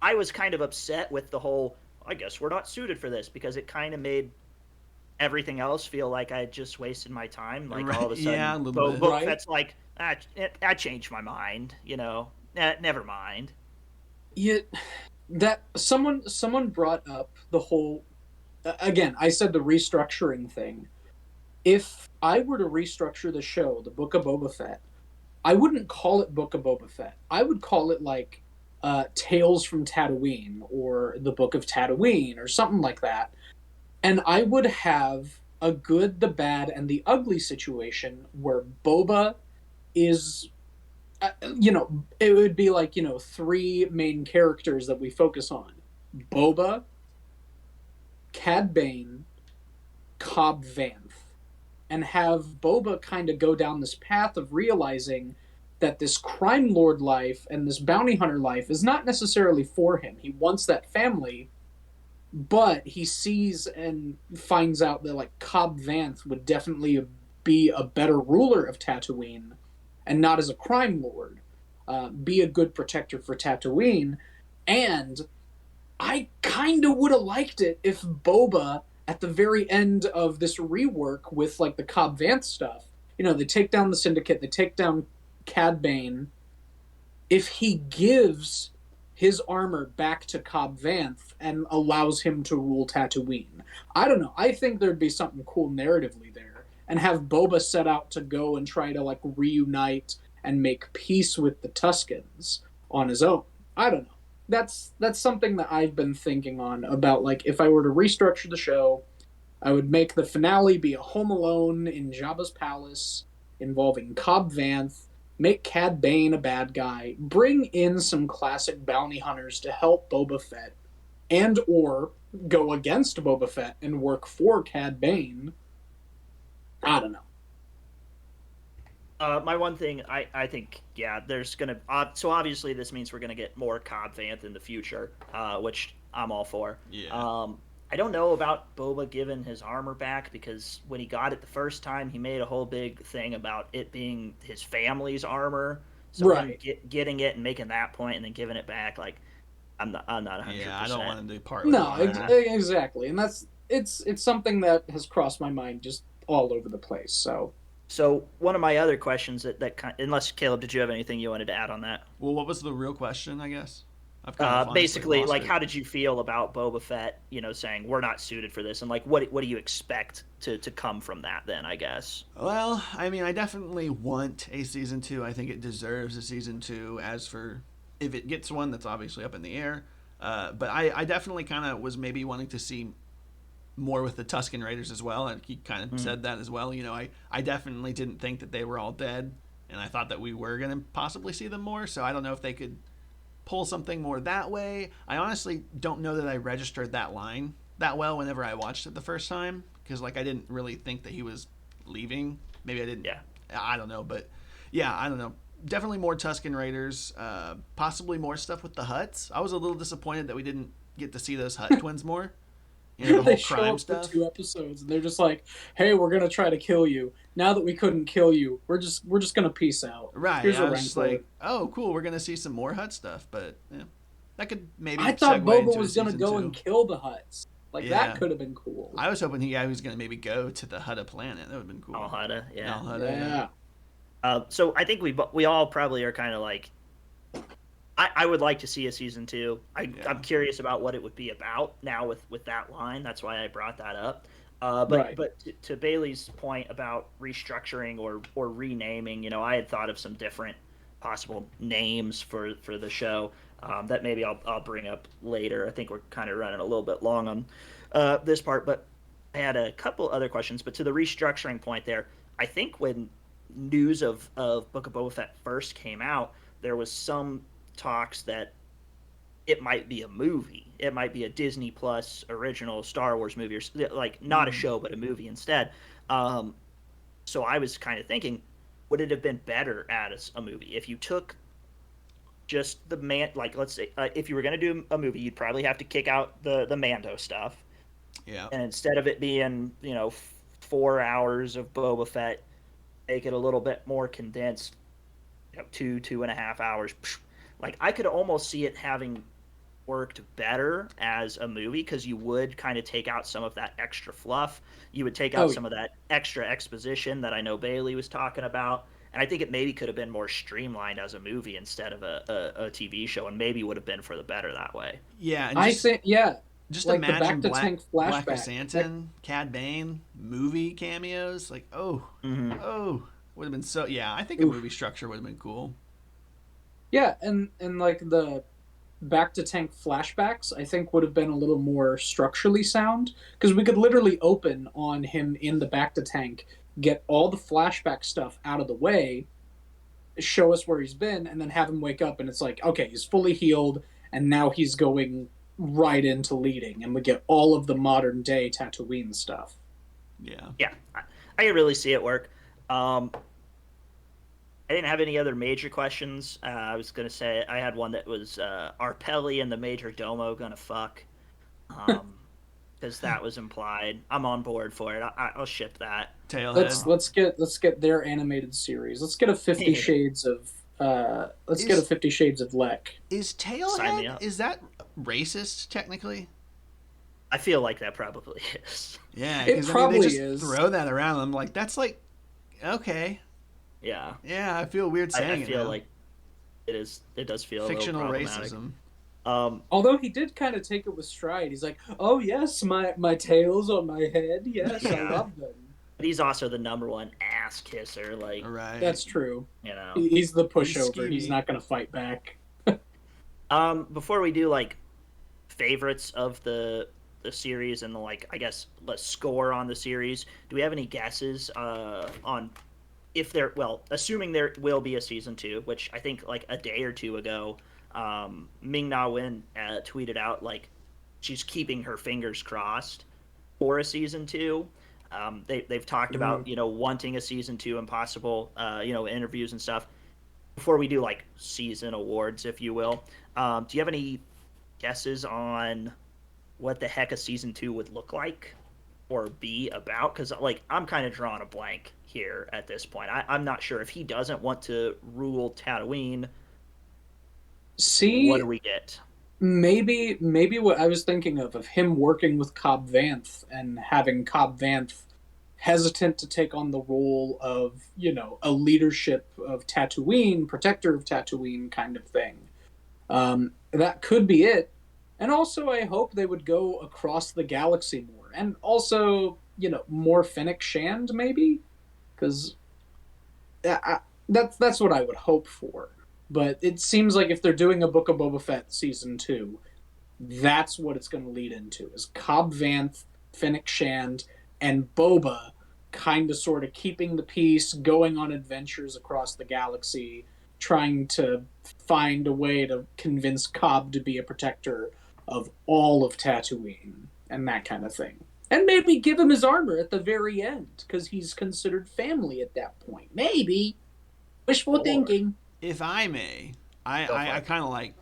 [SPEAKER 1] I was kind of upset with the whole. I guess we're not suited for this because it kind of made everything else feel like I had just wasted my time. Like all
[SPEAKER 3] Right.
[SPEAKER 1] of a
[SPEAKER 3] Yeah,
[SPEAKER 1] sudden,
[SPEAKER 3] a little bit.
[SPEAKER 1] Boba
[SPEAKER 2] right?
[SPEAKER 1] Fett's like, I changed my mind. Never mind.
[SPEAKER 2] Yeah, that someone brought up the whole. Again, I said the restructuring thing. If I were to restructure the show, the Book of Boba Fett, I wouldn't call it Book of Boba Fett. I would call it like Tales from Tatooine or the Book of Tatooine or something like that. And I would have a good, the bad, and the ugly situation where Boba is, it would be like, three main characters that we focus on: Boba, Cad Bane, Cobb Vanth, and have Boba kind of go down this path of realizing that this crime lord life and this bounty hunter life is not necessarily for him. He wants that family, but he sees and finds out that like Cobb Vanth would definitely be a better ruler of Tatooine, and not as a crime lord, be a good protector for Tatooine. And I kind of would have liked it if Boba, at the very end of this rework with like the Cobb Vanth stuff, they take down the Syndicate, they take down Cad Bane. If he gives his armor back to Cobb Vanth and allows him to rule Tatooine, I don't know. I think there'd be something cool narratively there, and have Boba set out to go and try to like reunite and make peace with the Tuskens on his own. I don't know. That's something that I've been thinking on about. Like, if I were to restructure the show, I would make the finale be a Home Alone in Jabba's palace involving Cobb Vanth, make Cad Bane a bad guy, bring in some classic bounty hunters to help Boba Fett, and or go against Boba Fett and work for Cad Bane. I don't know.
[SPEAKER 1] My one thing, I think, yeah, there's gonna. So obviously, this means we're gonna get more Cobb Vanth in the future, which I'm all for.
[SPEAKER 3] Yeah.
[SPEAKER 1] I don't know about Boba giving his armor back because when he got it the first time, he made a whole big thing about it being his family's armor. So him
[SPEAKER 2] Right.
[SPEAKER 1] getting it and making that point and then giving it back, like I'm not 100.
[SPEAKER 3] Yeah. I don't want to part with
[SPEAKER 2] No,
[SPEAKER 3] it.
[SPEAKER 2] exactly, and it's something that has crossed my mind just all over the place. So
[SPEAKER 1] So one of my other questions unless Caleb, did you have anything you wanted to add on that?
[SPEAKER 3] Well, what was the real question? I guess I've kind of honestly
[SPEAKER 1] Basically,
[SPEAKER 3] lost
[SPEAKER 1] like,
[SPEAKER 3] it.
[SPEAKER 1] how did you feel about Boba Fett? Saying we're not suited for this, and like, what do you expect to come from that? Then I guess.
[SPEAKER 3] Well, I mean, I definitely want a season two. I think it deserves a season two. As for if it gets one, that's obviously up in the air. But I definitely kind of was maybe wanting to see more with the Tusken Raiders as well, and he kind of said that as well. I definitely didn't think that they were all dead, and I thought that we were going to possibly see them more. So I don't know if they could pull something more that way. I honestly don't know that I registered that line that well whenever I watched it the first time, because like I didn't really think that he was leaving. Maybe I didn't.
[SPEAKER 1] Yeah.
[SPEAKER 3] I don't know, but yeah, I don't know. Definitely more Tusken Raiders. Possibly more stuff with the Hutts. I was a little disappointed that we didn't get to see those Hutt twins more. You know, the
[SPEAKER 2] They
[SPEAKER 3] whole
[SPEAKER 2] show
[SPEAKER 3] crime
[SPEAKER 2] up for
[SPEAKER 3] stuff.
[SPEAKER 2] 2 episodes, and they're just like, "Hey, we're gonna try to kill you. Now that we couldn't kill you, we're just gonna peace out.
[SPEAKER 3] Right.
[SPEAKER 2] Here's a
[SPEAKER 3] I was just
[SPEAKER 2] rancor."
[SPEAKER 3] like, oh, cool. We're gonna see some more Hut stuff, but yeah, that could maybe
[SPEAKER 2] I thought
[SPEAKER 3] segue
[SPEAKER 2] Boba
[SPEAKER 3] into a
[SPEAKER 2] was gonna
[SPEAKER 3] season
[SPEAKER 2] go and
[SPEAKER 3] two.
[SPEAKER 2] kill the Hutts. Like that
[SPEAKER 3] Yeah.
[SPEAKER 2] could have been cool.
[SPEAKER 3] I was hoping he was gonna maybe go to the Hutta planet. That would have been cool.
[SPEAKER 1] Alhada, yeah.
[SPEAKER 3] Al Hutta, yeah.
[SPEAKER 2] Yeah.
[SPEAKER 1] So I think we all probably are kind of like, I would like to see a season two.
[SPEAKER 3] Yeah.
[SPEAKER 1] I'm curious about what it would be about now with that line. That's why I brought that up.
[SPEAKER 2] Right.
[SPEAKER 1] But to Bailey's point about restructuring or renaming, you know, I had thought of some different possible names for the show that maybe I'll bring up later. I think we're kind of running a little bit long on this part, but I had a couple other questions. But to the restructuring point there, I think when news of Book of Boba Fett first came out, there was some talks that it might be a movie. It might be a Disney Plus original Star Wars movie, or like not a show but a movie instead. So I was kind of thinking, would it have been better as a movie if you took just the like let's say if you were going to do a movie, you'd probably have to kick out the Mando stuff,
[SPEAKER 3] Yeah.
[SPEAKER 1] and instead of it being 4 hours of Boba Fett, make it a little bit more condensed, 2.5 hours. Like I could almost see it having worked better as a movie because you would kind of take out some of that extra fluff. You would take out some of that extra exposition that I know Bailey was talking about. And I think it maybe could have been more streamlined as a movie instead of a TV show, and maybe would have been for the better that way.
[SPEAKER 3] Yeah. And
[SPEAKER 2] I think, yeah.
[SPEAKER 3] just
[SPEAKER 2] like the
[SPEAKER 3] imagine
[SPEAKER 2] Back to Tank
[SPEAKER 3] Black
[SPEAKER 2] flashback.
[SPEAKER 3] Chrysanthemum, Cad Bane, movie cameos. Like, oh, would have been so. Yeah, I think a movie structure would have been cool.
[SPEAKER 2] Yeah, and like the Back to Tank flashbacks, I think would have been a little more structurally sound because we could literally open on him in the Back to Tank, get all the flashback stuff out of the way, show us where he's been, and then have him wake up, and it's like, okay, he's fully healed, and now he's going right into leading, and we get all of the modern day Tatooine stuff.
[SPEAKER 3] Yeah.
[SPEAKER 1] Yeah, I can really see it work. I didn't have any other major questions. I was gonna say I had one that was are Pelly and the Major Domo gonna fuck? Because that was implied. I'm on board for it. I'll ship that.
[SPEAKER 3] Tailhead.
[SPEAKER 2] Let's get their animated series. Let's get a 50 Shades of get a 50 Shades of Lek.
[SPEAKER 3] Is
[SPEAKER 1] Sign me
[SPEAKER 3] Tailhead?
[SPEAKER 1] up.
[SPEAKER 3] Is that racist technically?
[SPEAKER 1] I feel like that probably is.
[SPEAKER 3] Yeah,
[SPEAKER 2] It
[SPEAKER 3] because
[SPEAKER 2] probably
[SPEAKER 3] they just
[SPEAKER 2] is.
[SPEAKER 3] throw that around. I'm like, that's like, okay,
[SPEAKER 1] Yeah.
[SPEAKER 3] yeah, I feel weird saying
[SPEAKER 1] I feel
[SPEAKER 3] it. Now.
[SPEAKER 1] like it is. It does feel
[SPEAKER 3] Fictional
[SPEAKER 1] a little problematic.
[SPEAKER 3] racism.
[SPEAKER 2] Although he did kind of take it with stride. He's like, "Oh yes, my tails on my head. Yes, I love them."
[SPEAKER 1] But he's also the number one ass kisser. Like,
[SPEAKER 3] Right.
[SPEAKER 2] That's true.
[SPEAKER 1] you know.
[SPEAKER 2] He's the pushover.
[SPEAKER 3] skinny.
[SPEAKER 2] He's not going to fight back.
[SPEAKER 1] Before we do like favorites of the series and the like, I guess let's score on the series. Do we have any guesses on if there? Well, assuming there will be a season two, which I think like a day or two ago, Ming Na Wen tweeted out like she's keeping her fingers crossed for a season two. They've talked about wanting a season two and possible interviews and stuff. Before we do like season awards, if you will, do you have any guesses on what the heck a season two would look like or be about? Because like I'm kind of drawing a blank here at this point. I'm not sure if he doesn't want to rule Tatooine.
[SPEAKER 2] See,
[SPEAKER 1] What do we get?
[SPEAKER 2] maybe what I was thinking of him working with Cobb Vanth and having Cobb Vanth hesitant to take on the role of a leadership of Tatooine, protector of Tatooine kind of thing. That could be it. And also, I hope they would go across the galaxy more, and also more Fennec Shand maybe, because that's what I would hope for. But it seems like if they're doing a Book of Boba Fett season 2, that's what it's going to lead into, is Cobb Vanth, Fennec Shand, and Boba kind of sort of keeping the peace, going on adventures across the galaxy, trying to find a way to convince Cobb to be a protector of all of Tatooine, and that kind of thing. And maybe give him his armor at the very end, because he's considered family at that point. Maybe. Wishful thinking.
[SPEAKER 3] If I may, I kind of like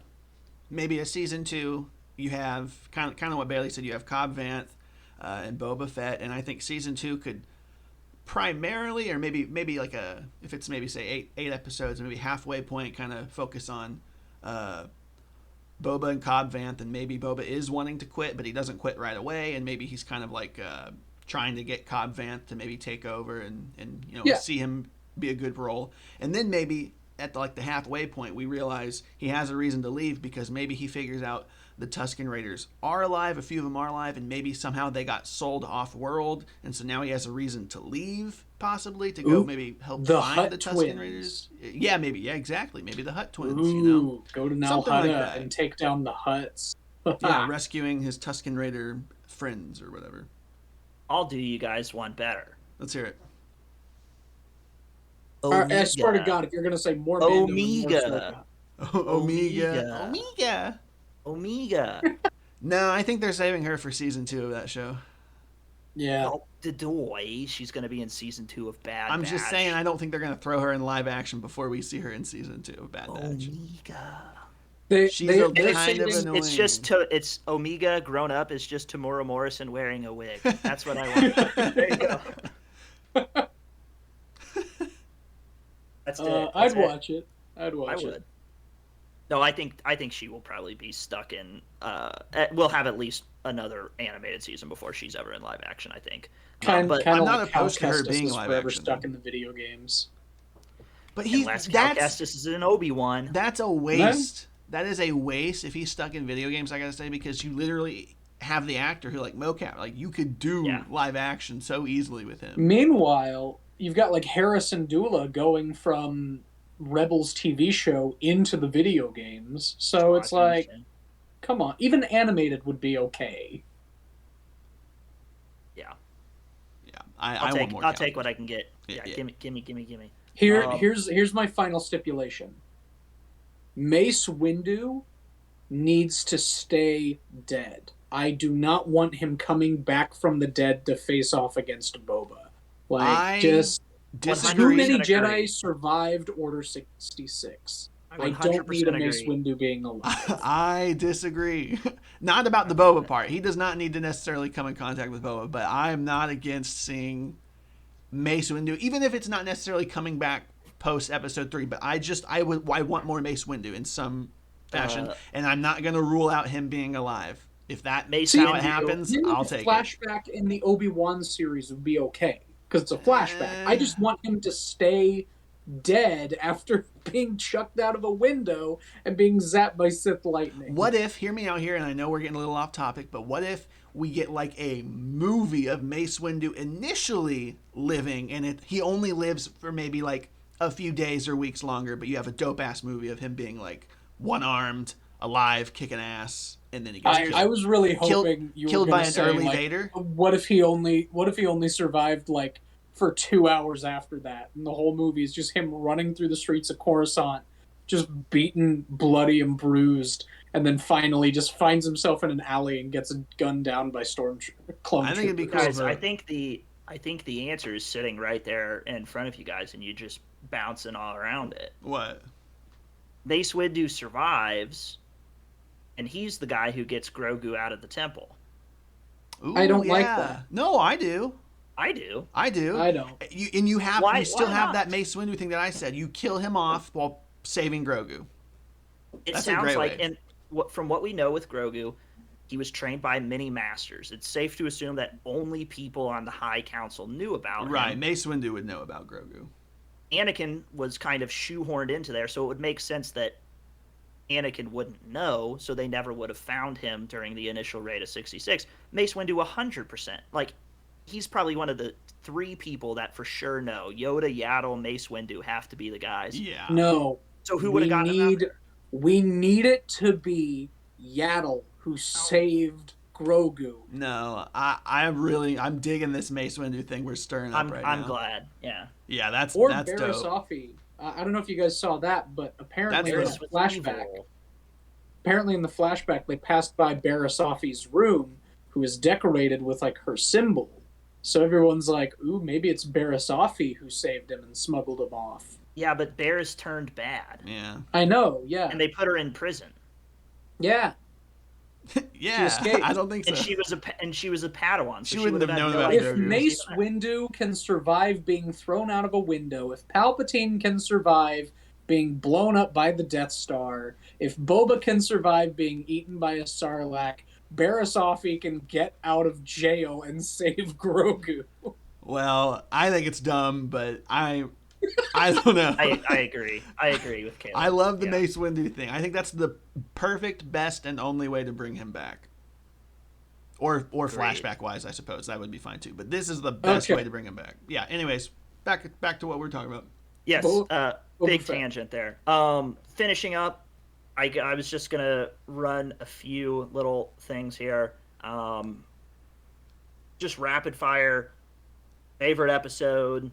[SPEAKER 3] maybe a season 2. You have kind of what Bailey said. You have Cobb Vanth and Boba Fett, and I think season 2 could primarily, or maybe like if it's maybe say eight episodes, maybe halfway point, kind of focus on Boba and Cobb Vanth, and maybe Boba is wanting to quit, but he doesn't quit right away, and maybe he's kind of like trying to get Cobb Vanth to maybe take over and see him be a good role, and then maybe at the halfway point we realize he has a reason to leave because maybe he figures out the Tusken Raiders are alive, a few of them are alive, and maybe somehow they got sold off-world, and so now he has a reason to leave, possibly, to go maybe help find the Tusken Raiders. Yeah, maybe. Yeah, exactly. Maybe the Hutt twins,
[SPEAKER 2] Go to Nal Hutta and take down the Hutts.
[SPEAKER 3] Yeah, rescuing his Tusken Raider friends or whatever.
[SPEAKER 1] I'll do you guys one better.
[SPEAKER 3] Let's hear it.
[SPEAKER 2] I swear to God, if you're going to say more
[SPEAKER 1] Omega.
[SPEAKER 3] Omega. No, I think they're saving her for season 2 of that show.
[SPEAKER 2] Yeah.
[SPEAKER 1] Oh, the way she's going to be in season 2 of Bad Batch.
[SPEAKER 3] I'm just saying, I don't think they're going to throw her in live action before we see her in season 2 of Bad Batch.
[SPEAKER 1] Omega.
[SPEAKER 3] It's
[SPEAKER 1] Omega grown up. It's just Tamora Morrison wearing a wig. That's what I want. There you go. That's it.
[SPEAKER 2] I'd watch it. I'd watch it.
[SPEAKER 1] No, I think she will probably be stuck in. We'll have at least another animated season before she's ever in live action. I think.
[SPEAKER 2] But
[SPEAKER 3] I'm not opposed to her being live
[SPEAKER 2] forever
[SPEAKER 3] action.
[SPEAKER 2] Stuck in the video games.
[SPEAKER 3] But
[SPEAKER 1] unless Cal Kestis is in Obi-Wan.
[SPEAKER 3] That's a waste. That is a waste if he's stuck in video games. I gotta say, because you literally have the actor who mocap. You could do live action so easily with him.
[SPEAKER 2] Meanwhile, you've got Harrison Dula going from Rebels TV show into the video games. So it's come on. Even animated would be okay.
[SPEAKER 1] Yeah.
[SPEAKER 3] Yeah. I'll
[SPEAKER 1] take what I can get. Yeah. Gimme.
[SPEAKER 2] Here's my final stipulation. Mace Windu needs to stay dead. I do not want him coming back from the dead to face off against Boba.
[SPEAKER 3] Disagree.
[SPEAKER 2] Too many Jedi survived Order 66. I don't need a Mace Windu being alive.
[SPEAKER 3] I disagree. Not about the Boba part. He does not need to necessarily come in contact with Boba, but I'm not against seeing Mace Windu, even if it's not necessarily coming back post episode 3. But I want more Mace Windu in some fashion, and I'm not going to rule out him being alive. If that's how it happens, I'll take it.
[SPEAKER 2] Flashback in the Obi-Wan series would be okay because it's a flashback. I just want him to stay dead after being chucked out of a window and being zapped by Sith lightning.
[SPEAKER 3] What if, hear me out here, and I know we're getting a little off topic, but what if we get a movie of Mace Windu initially living, and he only lives for maybe a few days or weeks longer, but you have a dope-ass movie of him being one-armed, alive, kicking ass, and then he gets killed.
[SPEAKER 2] I was really hoping you were
[SPEAKER 3] killed by an
[SPEAKER 2] say,
[SPEAKER 3] early Vader.
[SPEAKER 2] What if he only survived for 2 hours after that, and the whole movie is just him running through the streets of Coruscant, just beaten, bloody, and bruised, and then finally just finds himself in an alley and gets gunned down by clone
[SPEAKER 3] I think it'd be cool.
[SPEAKER 1] Guys, I think the answer is sitting right there in front of you guys, and you just bouncing all around it.
[SPEAKER 3] What?
[SPEAKER 1] Mace Windu survives, and he's the guy who gets Grogu out of the temple.
[SPEAKER 3] Ooh,
[SPEAKER 2] I don't like that.
[SPEAKER 3] No, I do.
[SPEAKER 1] I do.
[SPEAKER 2] I don't.
[SPEAKER 3] You still have that Mace Windu thing that I said. You kill him off while saving Grogu.
[SPEAKER 1] It sounds like, from what we know with Grogu, he was trained by many masters. It's safe to assume that only people on the High Council knew about him.
[SPEAKER 3] Right, Mace Windu would know about Grogu.
[SPEAKER 1] Anakin was kind of shoehorned into there, so it would make sense that Anakin wouldn't know, so they never would have found him during the initial raid of 66. Mace Windu 100%. He's probably one of the 3 people that for sure know. Yoda, Yaddle, Mace Windu have to be the guys.
[SPEAKER 3] Yeah.
[SPEAKER 2] No.
[SPEAKER 1] So who would have gotten him out there?
[SPEAKER 2] We need it to be Yaddle who saved Grogu.
[SPEAKER 3] No, I'm digging this Mace Windu thing we're stirring up right now.
[SPEAKER 1] I'm glad. Yeah.
[SPEAKER 3] Yeah, that's
[SPEAKER 2] Barriss
[SPEAKER 3] dope.
[SPEAKER 2] Offee. I don't know if you guys saw that, but apparently in
[SPEAKER 1] That's
[SPEAKER 2] the flashback, they passed by Barriss Offee's room, who is decorated with her symbol. So everyone's like, ooh, maybe it's Barriss Offee who saved him and smuggled him off.
[SPEAKER 1] Yeah, but Barriss turned bad.
[SPEAKER 3] Yeah.
[SPEAKER 2] I know, yeah.
[SPEAKER 1] And they put her in prison.
[SPEAKER 2] Yeah.
[SPEAKER 3] Yeah,
[SPEAKER 2] escaped.
[SPEAKER 3] I don't think so.
[SPEAKER 1] And she was a Padawan, so
[SPEAKER 3] She
[SPEAKER 1] she
[SPEAKER 3] wouldn't
[SPEAKER 1] would
[SPEAKER 3] have known
[SPEAKER 1] had no
[SPEAKER 3] about
[SPEAKER 1] idea
[SPEAKER 2] If
[SPEAKER 3] Grogu.
[SPEAKER 1] who was
[SPEAKER 2] Mace
[SPEAKER 1] there.
[SPEAKER 2] Windu can survive being thrown out of a window, if Palpatine can survive being blown up by the Death Star, if Boba can survive being eaten by a Sarlacc, Barasafi can get out of jail and save Grogu.
[SPEAKER 3] Well, I think it's dumb, but I don't know.
[SPEAKER 1] I agree. I agree with Caleb.
[SPEAKER 3] I love the
[SPEAKER 1] Yeah.
[SPEAKER 3] Mace Windu thing. I think that's the perfect, best, and only way to bring him back. Or flashback wise, I suppose that would be fine too. But this is the best way to bring him back. Yeah. Anyways, back to what we're talking about.
[SPEAKER 1] Yes.
[SPEAKER 2] Boba
[SPEAKER 1] Big
[SPEAKER 2] Fett.
[SPEAKER 1] tangent there. Finishing up, I was just gonna run a few little things here. Just rapid fire. Favorite episode.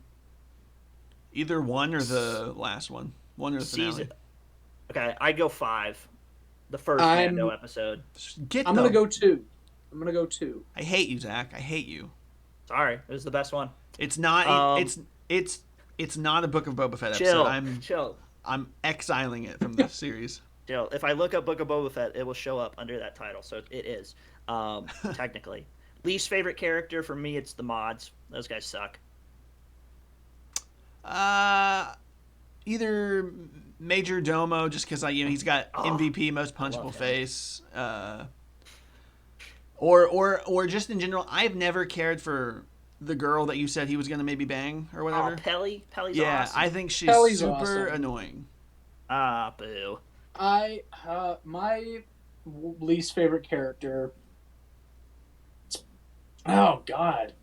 [SPEAKER 3] Either one or the last one. One or the finale.
[SPEAKER 1] Season. Okay, I go 5. The first
[SPEAKER 2] I'm-
[SPEAKER 1] Mando episode.
[SPEAKER 2] I'm gonna go 2. I'm gonna go 2.
[SPEAKER 3] I hate you, Zach. I hate you.
[SPEAKER 1] Sorry, it was the best one.
[SPEAKER 3] It's not. It's not a Book of Boba Fett
[SPEAKER 1] Chill.
[SPEAKER 3] episode.
[SPEAKER 1] Chill.
[SPEAKER 3] I'm exiling it from the series.
[SPEAKER 1] Chill. If I look up Book of Boba Fett, it will show up under that title. So it is. Technically. Least favorite character for me, it's the mods. Those guys suck.
[SPEAKER 3] Either Major Domo, just because he's got MVP, most punchable
[SPEAKER 1] him.
[SPEAKER 3] face, or just in general. I've never cared for the girl that you said he was gonna maybe bang or whatever.
[SPEAKER 1] Oh, Pelly? Pelly's
[SPEAKER 3] Yeah,
[SPEAKER 1] awesome.
[SPEAKER 3] I think she's
[SPEAKER 2] Pelly's
[SPEAKER 3] super
[SPEAKER 2] awesome.
[SPEAKER 3] annoying.
[SPEAKER 1] Ah, boo.
[SPEAKER 2] My least favorite character. Oh God.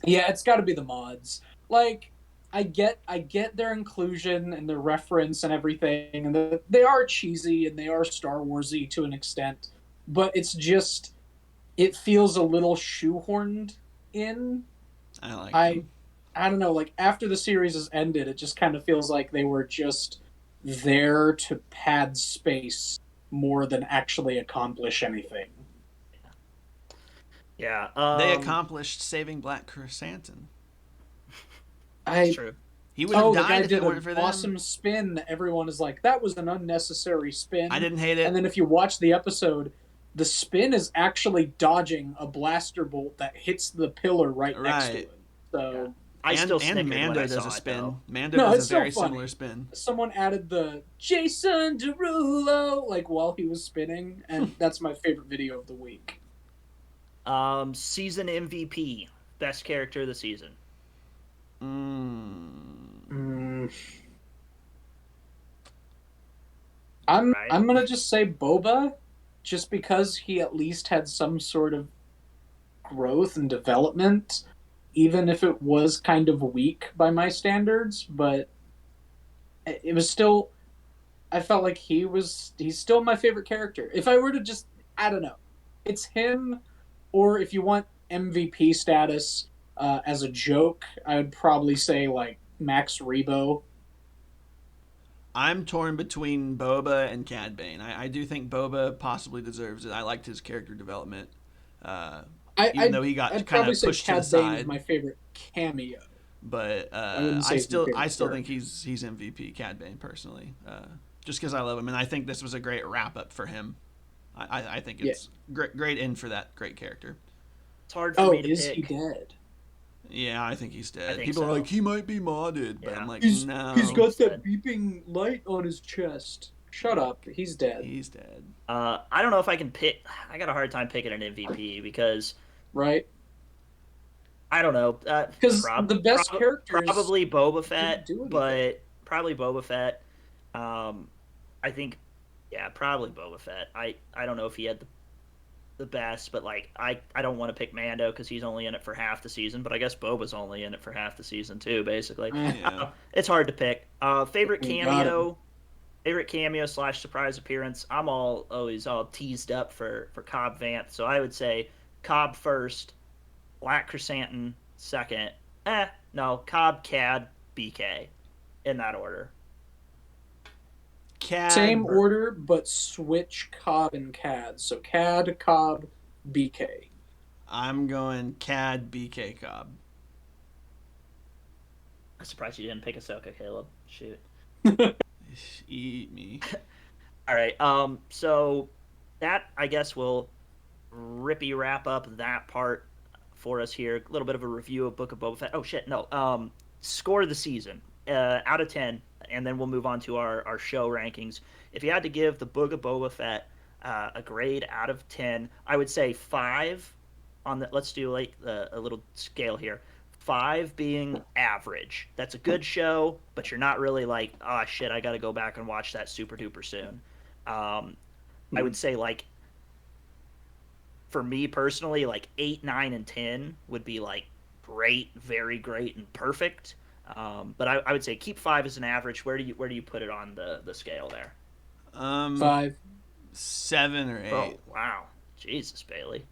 [SPEAKER 2] Yeah, it's got to be the mods. Like, I get their inclusion and their reference and everything, and they are cheesy and they are Star Warsy to an extent, but it's just it feels a little shoehorned in.
[SPEAKER 3] I like.
[SPEAKER 2] I don't know. Like after the series has ended, it just kind of feels like they were just there to pad space more than actually accomplish anything.
[SPEAKER 1] Yeah.
[SPEAKER 3] They accomplished saving Black Chrysanthemum.
[SPEAKER 1] That's true.
[SPEAKER 3] He would have
[SPEAKER 2] the guy
[SPEAKER 3] died if
[SPEAKER 2] did
[SPEAKER 3] it weren't for
[SPEAKER 2] an
[SPEAKER 3] them.
[SPEAKER 2] awesome spin that everyone is like, that was an unnecessary spin.
[SPEAKER 3] I didn't hate it.
[SPEAKER 2] And then if you watch the episode, the spin is actually dodging a blaster bolt that hits the pillar right next to it. So
[SPEAKER 1] I still snickered
[SPEAKER 3] and Mando
[SPEAKER 1] when I
[SPEAKER 3] does
[SPEAKER 1] saw
[SPEAKER 3] a
[SPEAKER 1] it,
[SPEAKER 3] spin.
[SPEAKER 1] though.
[SPEAKER 3] Mando
[SPEAKER 2] No,
[SPEAKER 3] does
[SPEAKER 2] it's
[SPEAKER 3] a very
[SPEAKER 2] still funny.
[SPEAKER 3] similar spin.
[SPEAKER 2] someone added the Jason Derulo like while he was spinning, and that's my favorite video of the week.
[SPEAKER 1] Season MVP. Best character of the season.
[SPEAKER 2] I'm
[SPEAKER 1] Right.
[SPEAKER 2] I'm gonna just say Boba, just because he at least had some sort of growth and development, even if it was kind of weak by my standards. But it was still, I felt like he's still my favorite character. If I were to just, I don't know, it's him, or if you want MVP status as a joke, I would probably say like Max Rebo.
[SPEAKER 3] I'm torn between Boba and Cad Bane. I do think Boba possibly deserves it. I liked his character development, even though he got
[SPEAKER 2] I'd
[SPEAKER 3] kind
[SPEAKER 2] probably
[SPEAKER 3] of
[SPEAKER 2] say
[SPEAKER 3] pushed to the
[SPEAKER 2] Cad Bane is
[SPEAKER 3] side.
[SPEAKER 2] my favorite cameo.
[SPEAKER 3] But
[SPEAKER 2] wouldn't say
[SPEAKER 3] I
[SPEAKER 2] he's my favorite
[SPEAKER 3] still
[SPEAKER 2] character.
[SPEAKER 3] think he's MVP, Cad Bane, personally, just because I love him, and I think this was a great wrap up for him. I think it's great end for that great character.
[SPEAKER 1] It's hard for me to
[SPEAKER 2] is
[SPEAKER 1] pick.
[SPEAKER 2] he dead?
[SPEAKER 3] Yeah, I think he's dead.
[SPEAKER 1] think
[SPEAKER 3] People are
[SPEAKER 1] so.
[SPEAKER 3] like, he might be modded, but
[SPEAKER 1] Yeah.
[SPEAKER 3] I'm like,
[SPEAKER 2] He's
[SPEAKER 3] no,
[SPEAKER 2] got
[SPEAKER 1] dead.
[SPEAKER 2] that beeping light on his chest. Shut up, he's dead.
[SPEAKER 3] he's dead.
[SPEAKER 1] I don't know if I can pick. I got a hard time picking an MVP because
[SPEAKER 2] Right?
[SPEAKER 1] I don't know.
[SPEAKER 2] Because the best characters
[SPEAKER 1] probably Boba Fett,
[SPEAKER 2] do anything.
[SPEAKER 1] but probably Boba Fett. I think, yeah, probably Boba Fett. I don't know if he had the best, but like I don't want to pick Mando because he's only in it for half the season. But I guess Boba's only in it for half the season too, basically.
[SPEAKER 3] Yeah.
[SPEAKER 1] It's hard to pick. Favorite
[SPEAKER 2] You got
[SPEAKER 1] cameo. Favorite cameo / surprise appearance. I'm always all teased up for Cobb Vanth, so I would say Cobb first, Black Chrysanthemum second. No, Cobb, Cad, BK, in that order.
[SPEAKER 3] Cad,
[SPEAKER 2] same order, but switch Cobb and Cad. So Cad, Cobb, BK.
[SPEAKER 3] I'm going Cad, BK, Cobb.
[SPEAKER 1] I'm surprised you didn't pick Ahsoka, Caleb. Shoot.
[SPEAKER 3] Eat me.
[SPEAKER 1] All right. So that I guess will wrap up that part for us here. A little bit of a review of Book of Boba Fett. Oh shit, no. Score of the season out of 10, and then we'll move on to our show rankings. If you had to give the Book of Boba Fett a grade out of 10, I would say 5 on the. Let's do like a little scale here. 5 being average. That's a good show, but you're not really like, oh shit, I got to go back and watch that super duper soon. I would say like for me personally, like 8, 9, and 10 would be like great, very great, and perfect. But I would say keep 5 as an average. Where do you put it on the scale there?
[SPEAKER 2] 5.
[SPEAKER 3] 7 or 8.
[SPEAKER 1] Oh wow, Jesus, Bailey.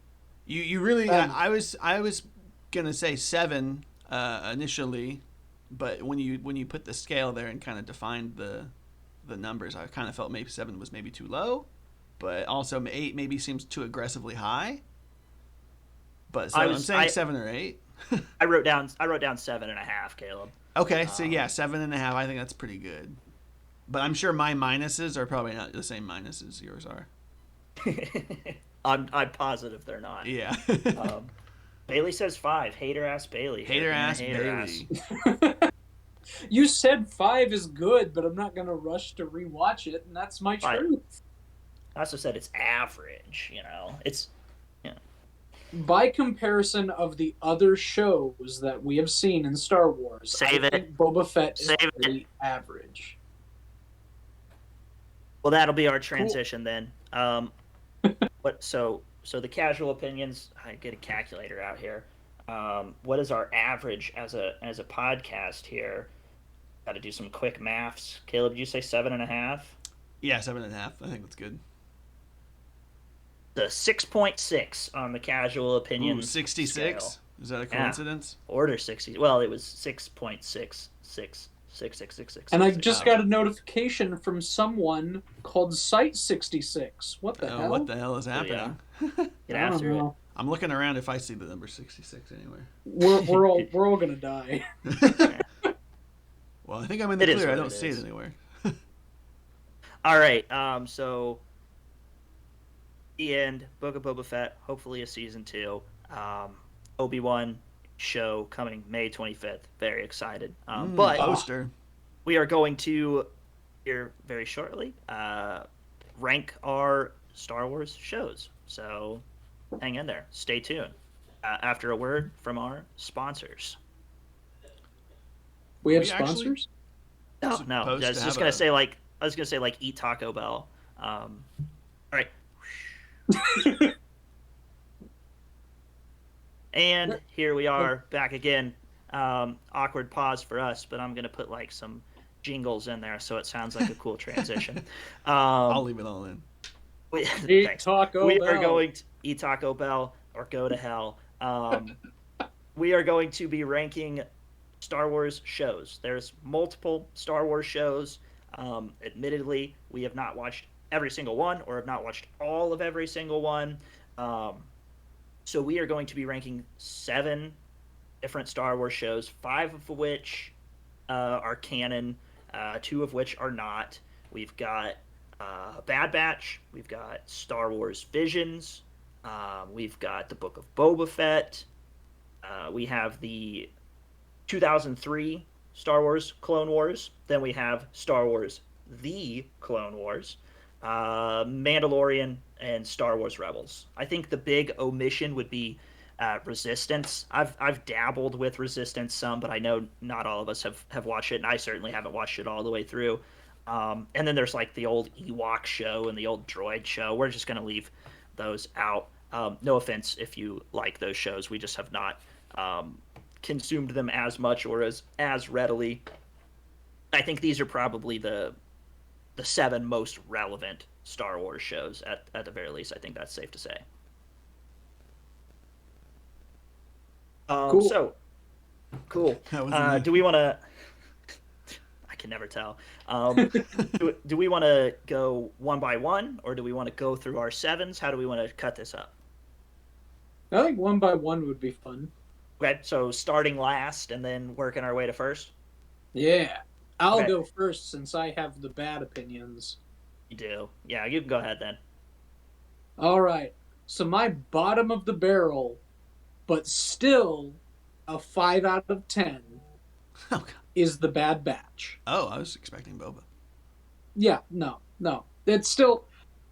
[SPEAKER 3] You really I was gonna say 7 initially, but when you put the scale there and kind of defined the numbers, I kind of felt maybe 7 was maybe too low, but also 8 maybe seems too aggressively high. But so I'm saying 7 or 8.
[SPEAKER 1] I wrote down 7.5, Caleb.
[SPEAKER 3] Okay, so yeah, 7.5. I think that's pretty good. But I'm sure my minuses are probably not the same minuses yours are.
[SPEAKER 1] I'm positive they're not.
[SPEAKER 3] Yeah.
[SPEAKER 1] Bailey says 5. Hater ass Bailey.
[SPEAKER 3] Hater ass Bailey.
[SPEAKER 2] You said 5 is good, but I'm not gonna rush to rewatch it, and that's my truth.
[SPEAKER 1] I also said it's average. It's.
[SPEAKER 2] By comparison of the other shows that we have seen in Star Wars, I think Boba Fett is pretty average.
[SPEAKER 1] Well, that'll be our transition then. So the casual opinions. I get a calculator out here. What is our average as a podcast here? Got to do some quick maths. Caleb, did you say 7.5?
[SPEAKER 3] Yeah, 7.5. I think that's good.
[SPEAKER 1] The 6.6 on the casual opinion.
[SPEAKER 3] 66.
[SPEAKER 1] Scale.
[SPEAKER 3] Is that a coincidence?
[SPEAKER 1] Yeah. Order 60. Well, it was 6.6666666.
[SPEAKER 2] And I just got a notification from someone called Site66. What the hell?
[SPEAKER 3] What the hell is happening?
[SPEAKER 1] Get after it.
[SPEAKER 3] I'm looking around if I see the number 66 anywhere.
[SPEAKER 2] We're all gonna die.
[SPEAKER 3] Well, I think I'm in the clear. I don't see it anywhere.
[SPEAKER 1] All right. So the end. Book of Boba Fett. Hopefully a season 2. Obi-Wan show coming May 25th. Very excited. But
[SPEAKER 3] poster.
[SPEAKER 1] We are going to here very shortly rank our Star Wars shows. So hang in there. Stay tuned. After a word from our sponsors.
[SPEAKER 2] We have sponsors?
[SPEAKER 1] No. I was just gonna say like eat Taco Bell. All right. And here we are back again. Awkward pause for us, but I'm gonna put like some jingles in there so it sounds like a cool transition.
[SPEAKER 3] I'll leave it all in.
[SPEAKER 2] Eat Taco Bell.
[SPEAKER 1] Are going to eat Taco Bell or go to hell. We are going to be ranking Star Wars shows. There's multiple Star Wars shows. Admittedly, we have not watched every single one or have not watched all of every single one. So we are going to be ranking 7 different Star Wars shows, 5 of which are canon, 2 of which are not. We've got Bad Batch. We've got Star Wars Visions. We've got the Book of Boba Fett. We have the 2003 Star Wars Clone Wars. Then we have Star Wars The Clone Wars, Mandalorian, and Star Wars Rebels. I think the big omission would be Resistance. I've dabbled with Resistance some, but I know not all of us have watched it, and I certainly haven't watched it all the way through. And then there's like the old Ewok show and the old Droid show. We're just going to leave those out. No offense if you like those shows. We just have not consumed them as much or as readily. I think these are probably the 7 most relevant Star Wars shows at the very least. I think that's safe to say.
[SPEAKER 2] Cool.
[SPEAKER 1] So cool. Do we want to? I can never tell. Do we want to go one by one, or do we want to go through our 7s? How do we want to cut this up?
[SPEAKER 2] I think one by one would be fun.
[SPEAKER 1] Okay, so starting last and then working our way to first?
[SPEAKER 2] Yeah. I'll go first since I have the bad opinions.
[SPEAKER 1] You do. Yeah, you can go ahead then.
[SPEAKER 2] All right. So my bottom of the barrel, but still a 5 out of 10,
[SPEAKER 3] Oh, God.
[SPEAKER 2] is The Bad Batch.
[SPEAKER 3] Oh, I was expecting Boba.
[SPEAKER 2] Yeah, no, no. It's still,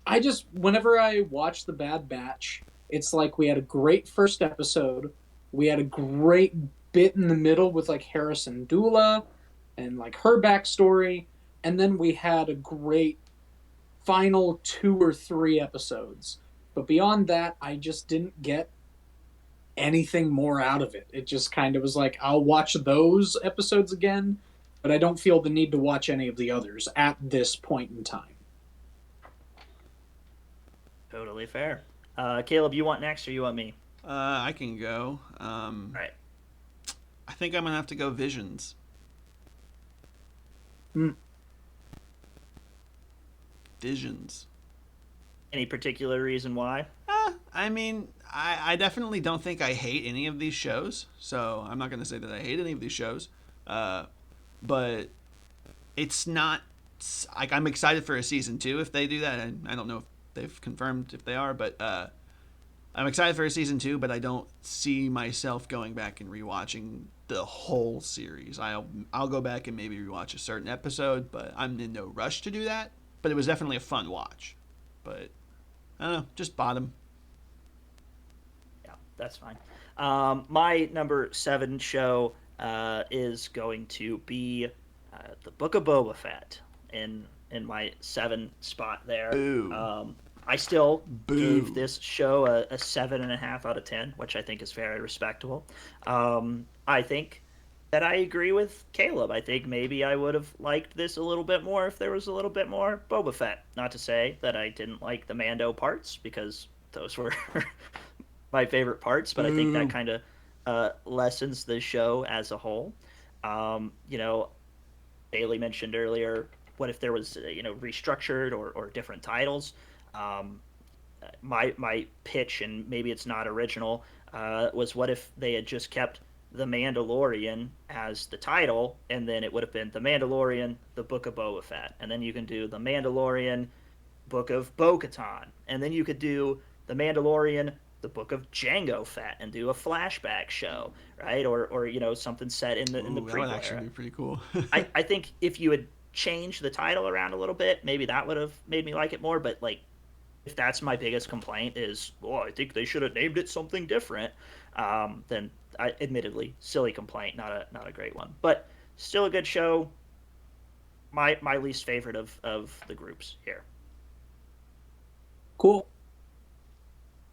[SPEAKER 2] I just, whenever I watch The Bad Batch, it's like we had a great first episode. We had a great bit in the middle with like Harrison Dula and like her backstory. And then we had a great final 2 or 3 episodes. But beyond that, I just didn't get anything more out of it. It just kind of was like, I'll watch those episodes again, but I don't feel the need to watch any of the others at this point in time.
[SPEAKER 1] Totally fair. Caleb, you want next or you want me?
[SPEAKER 3] I can go.
[SPEAKER 1] All right.
[SPEAKER 3] I think I'm gonna have to go Visions.
[SPEAKER 2] Mm.
[SPEAKER 3] Visions.
[SPEAKER 1] Any particular reason why?
[SPEAKER 3] I mean, I definitely don't think I hate any of these shows, so I'm not going to say that I hate any of these shows. But it's not like I'm excited for a season 2 if they do that. And I don't know if they've confirmed if they are, but I'm excited for a season 2. But I don't see myself going back and rewatching the whole series. I'll go back and maybe rewatch a certain episode, but I'm in no rush to do that. But it was definitely a fun watch. But I don't know, just bottom.
[SPEAKER 1] Yeah, that's fine. My number 7 show is going to be the Book of Boba Fett in my 7 spot there.
[SPEAKER 3] Boo.
[SPEAKER 1] I still
[SPEAKER 3] Boo.
[SPEAKER 1] gave this show a 7.5 out of 10, which I think is very respectable. I think that I agree with Caleb. I think maybe I would have liked this a little bit more if there was a little bit more Boba Fett. Not to say that I didn't like the Mando parts, because those were my favorite parts, but I think that kind of lessens the show as a whole. You know, Bailey mentioned earlier, what if there was, restructured or different titles? Um, my pitch, and maybe it's not original, was what if they had just kept The Mandalorian as the title, and then it would have been The Mandalorian, The Book of Boba Fett, and then you can do The Mandalorian, Book of Bo-Katan, and then you could do The Mandalorian, The Book of Jango Fett, and do a flashback show, right? Or something set in the
[SPEAKER 3] Ooh, that would
[SPEAKER 1] prequel
[SPEAKER 3] actually
[SPEAKER 1] era.
[SPEAKER 3] be pretty cool.
[SPEAKER 1] I think if you had changed the title around a little bit, maybe that would have made me like it more. But like, if that's my biggest complaint is, well, I think they should have named it something different, then admittedly, silly complaint, not a great one, but still a good show. My least favorite of the groups here.
[SPEAKER 2] Cool.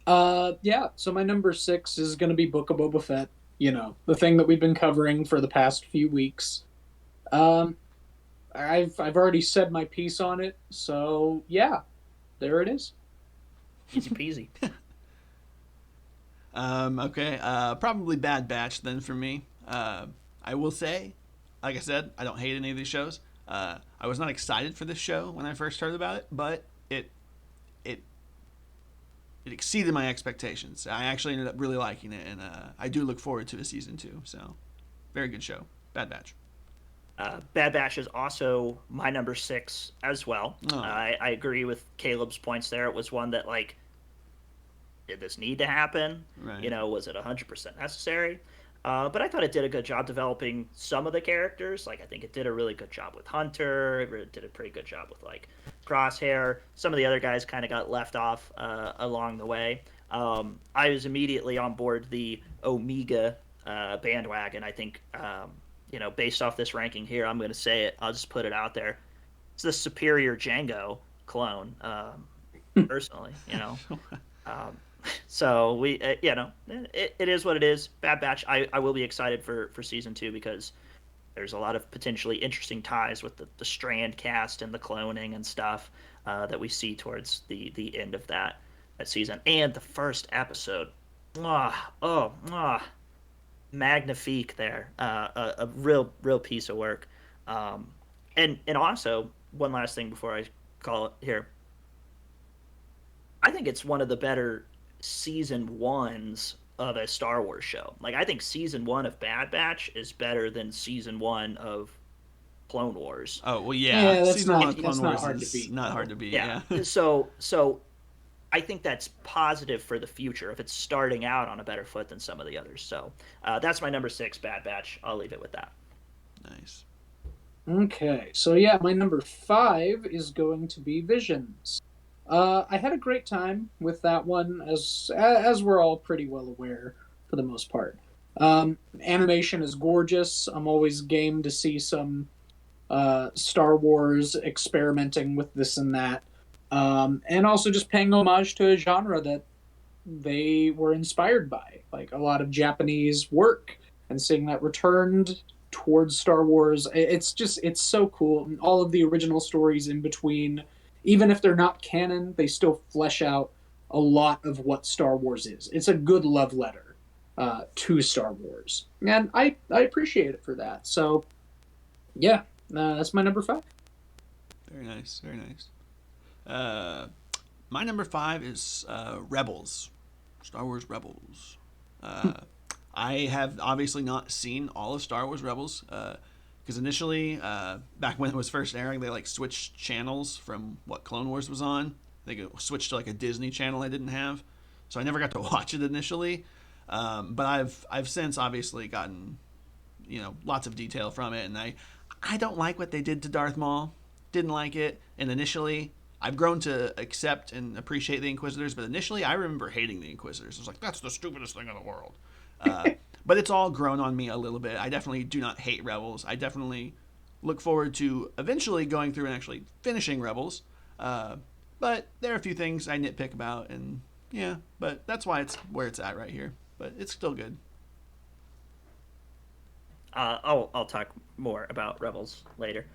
[SPEAKER 2] Yeah, so my number 6 is going to be Book of Boba Fett. The thing that we've been covering for the past few weeks. Um, I've already said my piece on it, so yeah, there it is.
[SPEAKER 1] Easy peasy.
[SPEAKER 3] Okay, probably Bad Batch then for me. I will say, like I said, I don't hate any of these shows. I was not excited for this show when I first heard about it, but it exceeded my expectations. I actually ended up really liking it, and I do look forward to a season 2. So, very good show. Bad Batch.
[SPEAKER 1] Bad Batch is also my number 6 as well.
[SPEAKER 3] Oh.
[SPEAKER 1] I agree with Caleb's points there. It was one that, like, did this need to happen?
[SPEAKER 3] Right.
[SPEAKER 1] Was it 100% necessary? But I thought it did a good job developing some of the characters. Like, I think it did a really good job with Hunter. It did a pretty good job with, like, Crosshair. Some of the other guys kind of got left off along the way. I was immediately on board the Omega bandwagon. I think, based off this ranking here, I'm going to say it. I'll just put it out there. It's the superior Django clone, personally, So it is what it is. Bad Batch. I will be excited for season 2, because there's a lot of potentially interesting ties with the Strand cast and the cloning and stuff that we see towards the end of that season. And the first episode, magnifique there, a real piece of work. And also, one last thing before I call it here, I think it's one of the better season 1s of a Star Wars show. Like, I think season 1 of Bad Batch is better than season 1 of Clone Wars.
[SPEAKER 3] Oh well, yeah.
[SPEAKER 2] That's
[SPEAKER 3] season
[SPEAKER 2] not
[SPEAKER 3] 1 of Clone
[SPEAKER 2] not
[SPEAKER 3] Wars
[SPEAKER 2] hard to
[SPEAKER 3] is
[SPEAKER 2] beat.
[SPEAKER 3] not hard to beat.
[SPEAKER 1] Yeah.
[SPEAKER 3] Yeah.
[SPEAKER 1] So I think that's positive for the future if it's starting out on a better foot than some of the others. So that's my number 6, Bad Batch. I'll leave it with that.
[SPEAKER 3] Nice.
[SPEAKER 2] Okay, so yeah, my number 5 is going to be Visions. I had a great time with that one, as we're all pretty well aware for the most part. Animation is gorgeous. I'm always game to see some Star Wars experimenting with this and that, and also just paying homage to a genre that they were inspired by, like a lot of Japanese work, and seeing that returned towards Star Wars. It's so cool. And all of the original stories in between, even if they're not canon, they still flesh out a lot of what Star Wars is. It's a good love letter to Star Wars, and I appreciate it for that. So yeah, that's my number 5.
[SPEAKER 3] Very nice. Very nice. My number 5 is Rebels. Star Wars Rebels. I have obviously not seen all of Star Wars Rebels because initially, back when it was first airing, they like switched channels from what Clone Wars was on. They switched to like a Disney channel I didn't have, so I never got to watch it initially. But I've since obviously gotten lots of detail from it, and I don't like what they did to Darth Maul. Didn't like it, and initially I've grown to accept and appreciate the Inquisitors, but initially I remember hating the Inquisitors. I was like, that's the stupidest thing in the world. But it's all grown on me a little bit. I definitely do not hate Rebels. I definitely look forward to eventually going through and actually finishing Rebels. But there are a few things I nitpick about, and yeah, but that's why it's where it's at right here. But it's still good.
[SPEAKER 1] I'll talk more about Rebels later.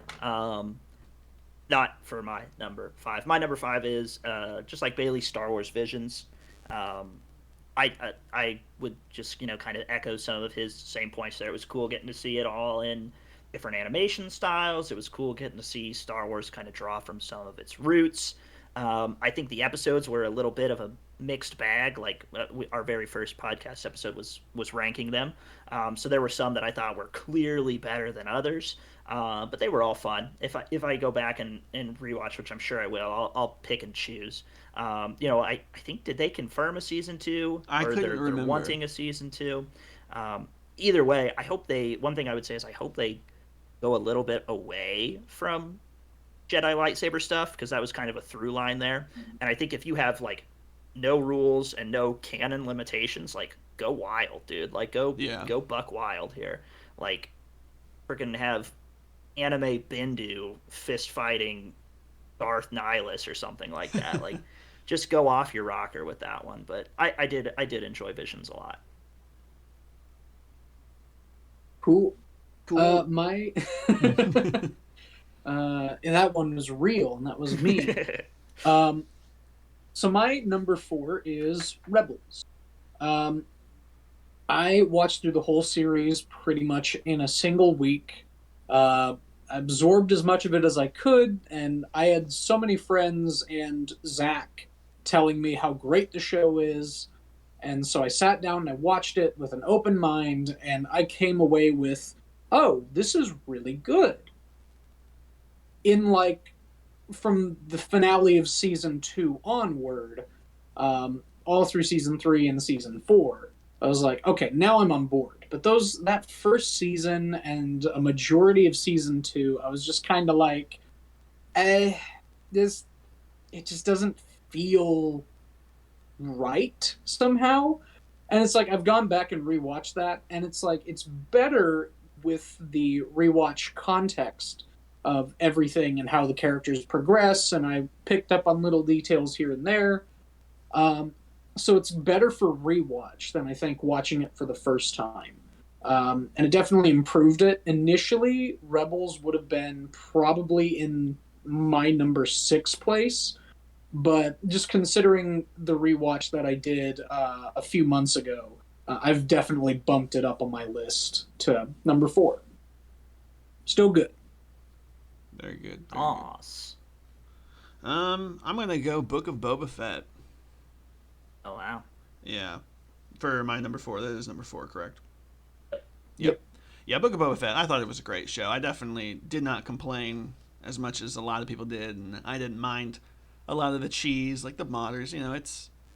[SPEAKER 1] Not for my number 5. My number 5 is just like Bailey's Star Wars Visions. I would just kind of echo some of his same points there. It was cool getting to see it all in different animation styles. It was cool getting to see Star Wars kind of draw from some of its roots. I think the episodes were a little bit of a mixed bag. Like our very first podcast episode was ranking them, so there were some that I thought were clearly better than others, but they were all fun. If I go back and rewatch, which I'm sure I will, I'll pick and choose. I think, did they confirm a season 2,
[SPEAKER 3] I
[SPEAKER 1] or
[SPEAKER 3] couldn't
[SPEAKER 1] they're
[SPEAKER 3] remember.
[SPEAKER 1] wanting a season 2? Either way, I hope they. One thing I would say is I hope they go a little bit away from Jedi lightsaber stuff, because that was kind of a through line there. And I think if you have like no rules and no canon limitations, like go wild, dude. Like go buck wild here. Like freaking have anime Bendu fist fighting Darth Nihilus or something like that. Like just go off your rocker with that one. But I did enjoy Visions a lot.
[SPEAKER 2] Cool.
[SPEAKER 3] Cool.
[SPEAKER 2] My and that one was real, and that was me. So my number 4 is Rebels. I watched through the whole series pretty much in a single week. Absorbed as much of it as I could, and I had so many friends and Zach telling me how great the show is. And so I sat down and I watched it with an open mind, and I came away with, oh, this is really good. In like, from the finale of season 2 onward, all through season 3 and season 4, I was like, okay, now I'm on board. But that first season and a majority of season 2, I was just kind of like, it just doesn't feel right somehow. And it's like I've gone back and rewatched that, and it's like it's better with the rewatch context of everything and how the characters progress, and I picked up on little details here and there. So it's better for rewatch than I think watching it for the first time. And it definitely improved it. Initially, Rebels would have been probably in my number 6 place, but just considering the rewatch that I did a few months ago, I've definitely bumped it up on my list to number 4. Still good.
[SPEAKER 3] Very good.
[SPEAKER 1] Awesome.
[SPEAKER 3] I'm gonna go Book of Boba Fett.
[SPEAKER 1] Oh wow.
[SPEAKER 3] Yeah, for my number 4. That is number 4, correct?
[SPEAKER 2] Yep.
[SPEAKER 3] Yeah, Book of Boba Fett. I thought it was a great show. I definitely did not complain as much as a lot of people did, and I didn't mind a lot of the cheese, like the modders.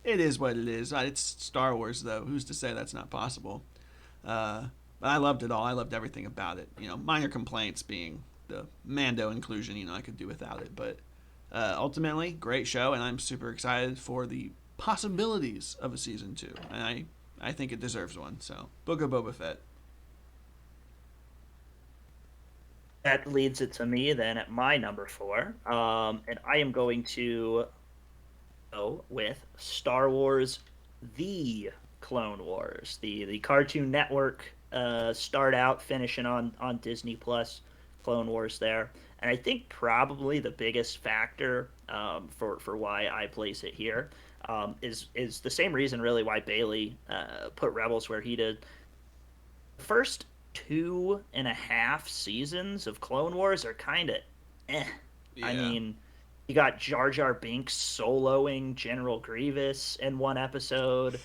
[SPEAKER 3] It is what it is. It's Star Wars, though. Who's to say that's not possible? But I loved it all. I loved everything about it. Minor complaints being the Mando inclusion. I could do without it, but ultimately, great show, and I'm super excited for the possibilities of a season 2, and I think it deserves one. So, Book of Boba Fett.
[SPEAKER 1] That leads it to me then at my number 4, and I am going to go with Star Wars: The Clone Wars, the Cartoon Network start out finishing on Disney Plus Clone Wars there, and I think probably the biggest factor for why I place it here is the same reason really why Bailey put Rebels where he did. The first 2.5 seasons of Clone Wars are kind of eh. Yeah. I mean, you got Jar Jar Binks soloing General Grievous in one episode.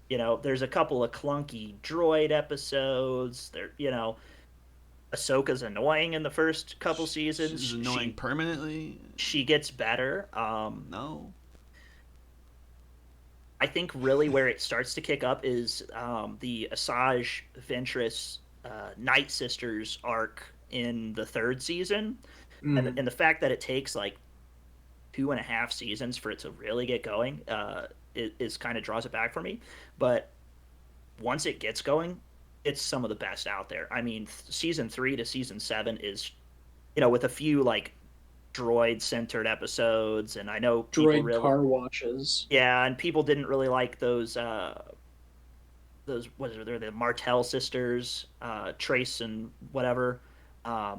[SPEAKER 1] There's a couple of clunky droid episodes. Ahsoka's annoying in the first couple seasons.
[SPEAKER 3] She's annoying permanently.
[SPEAKER 1] She gets better.
[SPEAKER 3] No.
[SPEAKER 1] I think really where it starts to kick up is the Asajj Ventress Night Sisters arc in the 3rd season, and the fact that it takes like 2.5 seasons for it to really get going is kind of draws it back for me. But once it gets going, it's some of the best out there. I mean, season 3 to season 7 is, with a few like droid-centered episodes, and I know people
[SPEAKER 2] droid car washes.
[SPEAKER 1] Yeah, and people didn't really like those what are they, the Martell sisters, Trace and whatever. I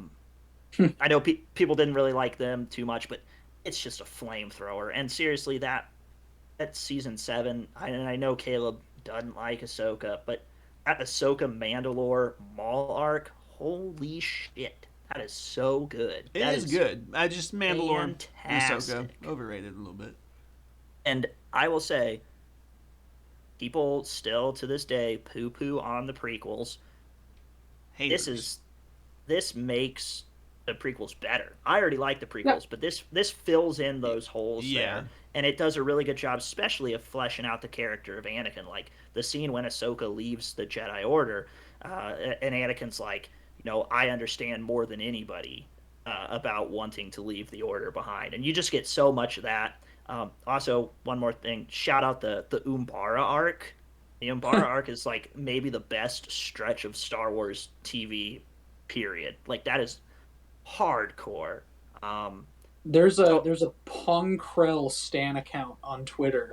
[SPEAKER 1] know people didn't really like them too much, but it's just a flamethrower. And seriously, that's season 7. I know Caleb doesn't like Ahsoka, but that Ahsoka Mandalore Maul arc, holy shit, that is so good.
[SPEAKER 3] It is good. I just Mandalore and Ahsoka overrated a little bit.
[SPEAKER 1] And I will say, people still to this day poo-poo on the prequels.
[SPEAKER 3] Haters.
[SPEAKER 1] This makes the prequels better. I already like the prequels, but this fills in those holes there, and it does a really good job, especially of fleshing out the character of Anakin. Like the scene when Ahsoka leaves the Jedi Order, and Anakin's like, I understand more than anybody about wanting to leave the Order behind, and you just get so much of that. Also, one more thing, shout out the Umbara arc. The Umbara arc is like maybe the best stretch of Star Wars TV, period. Like that is hardcore.
[SPEAKER 2] There's a Pong Krell stan account on Twitter,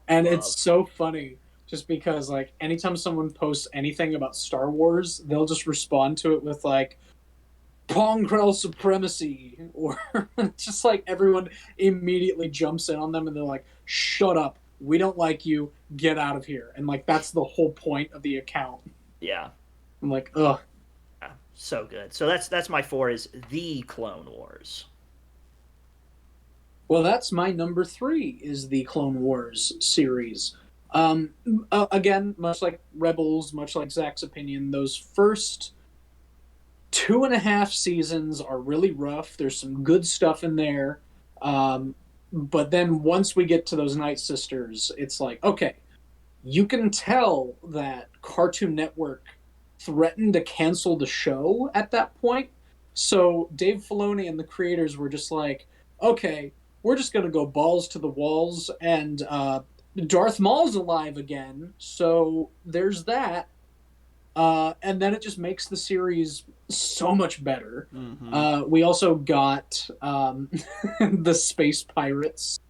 [SPEAKER 2] and it's so funny just because like anytime someone posts anything about Star Wars, they'll just respond to it with like Pong Krell Supremacy, or just like everyone immediately jumps in on them and they're like, shut up, we don't like you, get out of here. And like that's the whole point of the account.
[SPEAKER 1] Yeah.
[SPEAKER 2] I'm like, ugh.
[SPEAKER 1] Yeah, so good. So that's my 4 is the Clone Wars.
[SPEAKER 2] Well, that's my number 3 is the Clone Wars series. Again, much like Rebels, much like Zach's opinion, those first 2.5 seasons are really rough. There's some good stuff in there. But then once we get to those Night Sisters, it's like, okay, you can tell that Cartoon Network threatened to cancel the show at that point. So Dave Filoni and the creators were just like, okay, we're just going to go balls to the walls, and Darth Maul's alive again, so there's that. And then it just makes the series so much better. Mm-hmm. We also got the space pirates,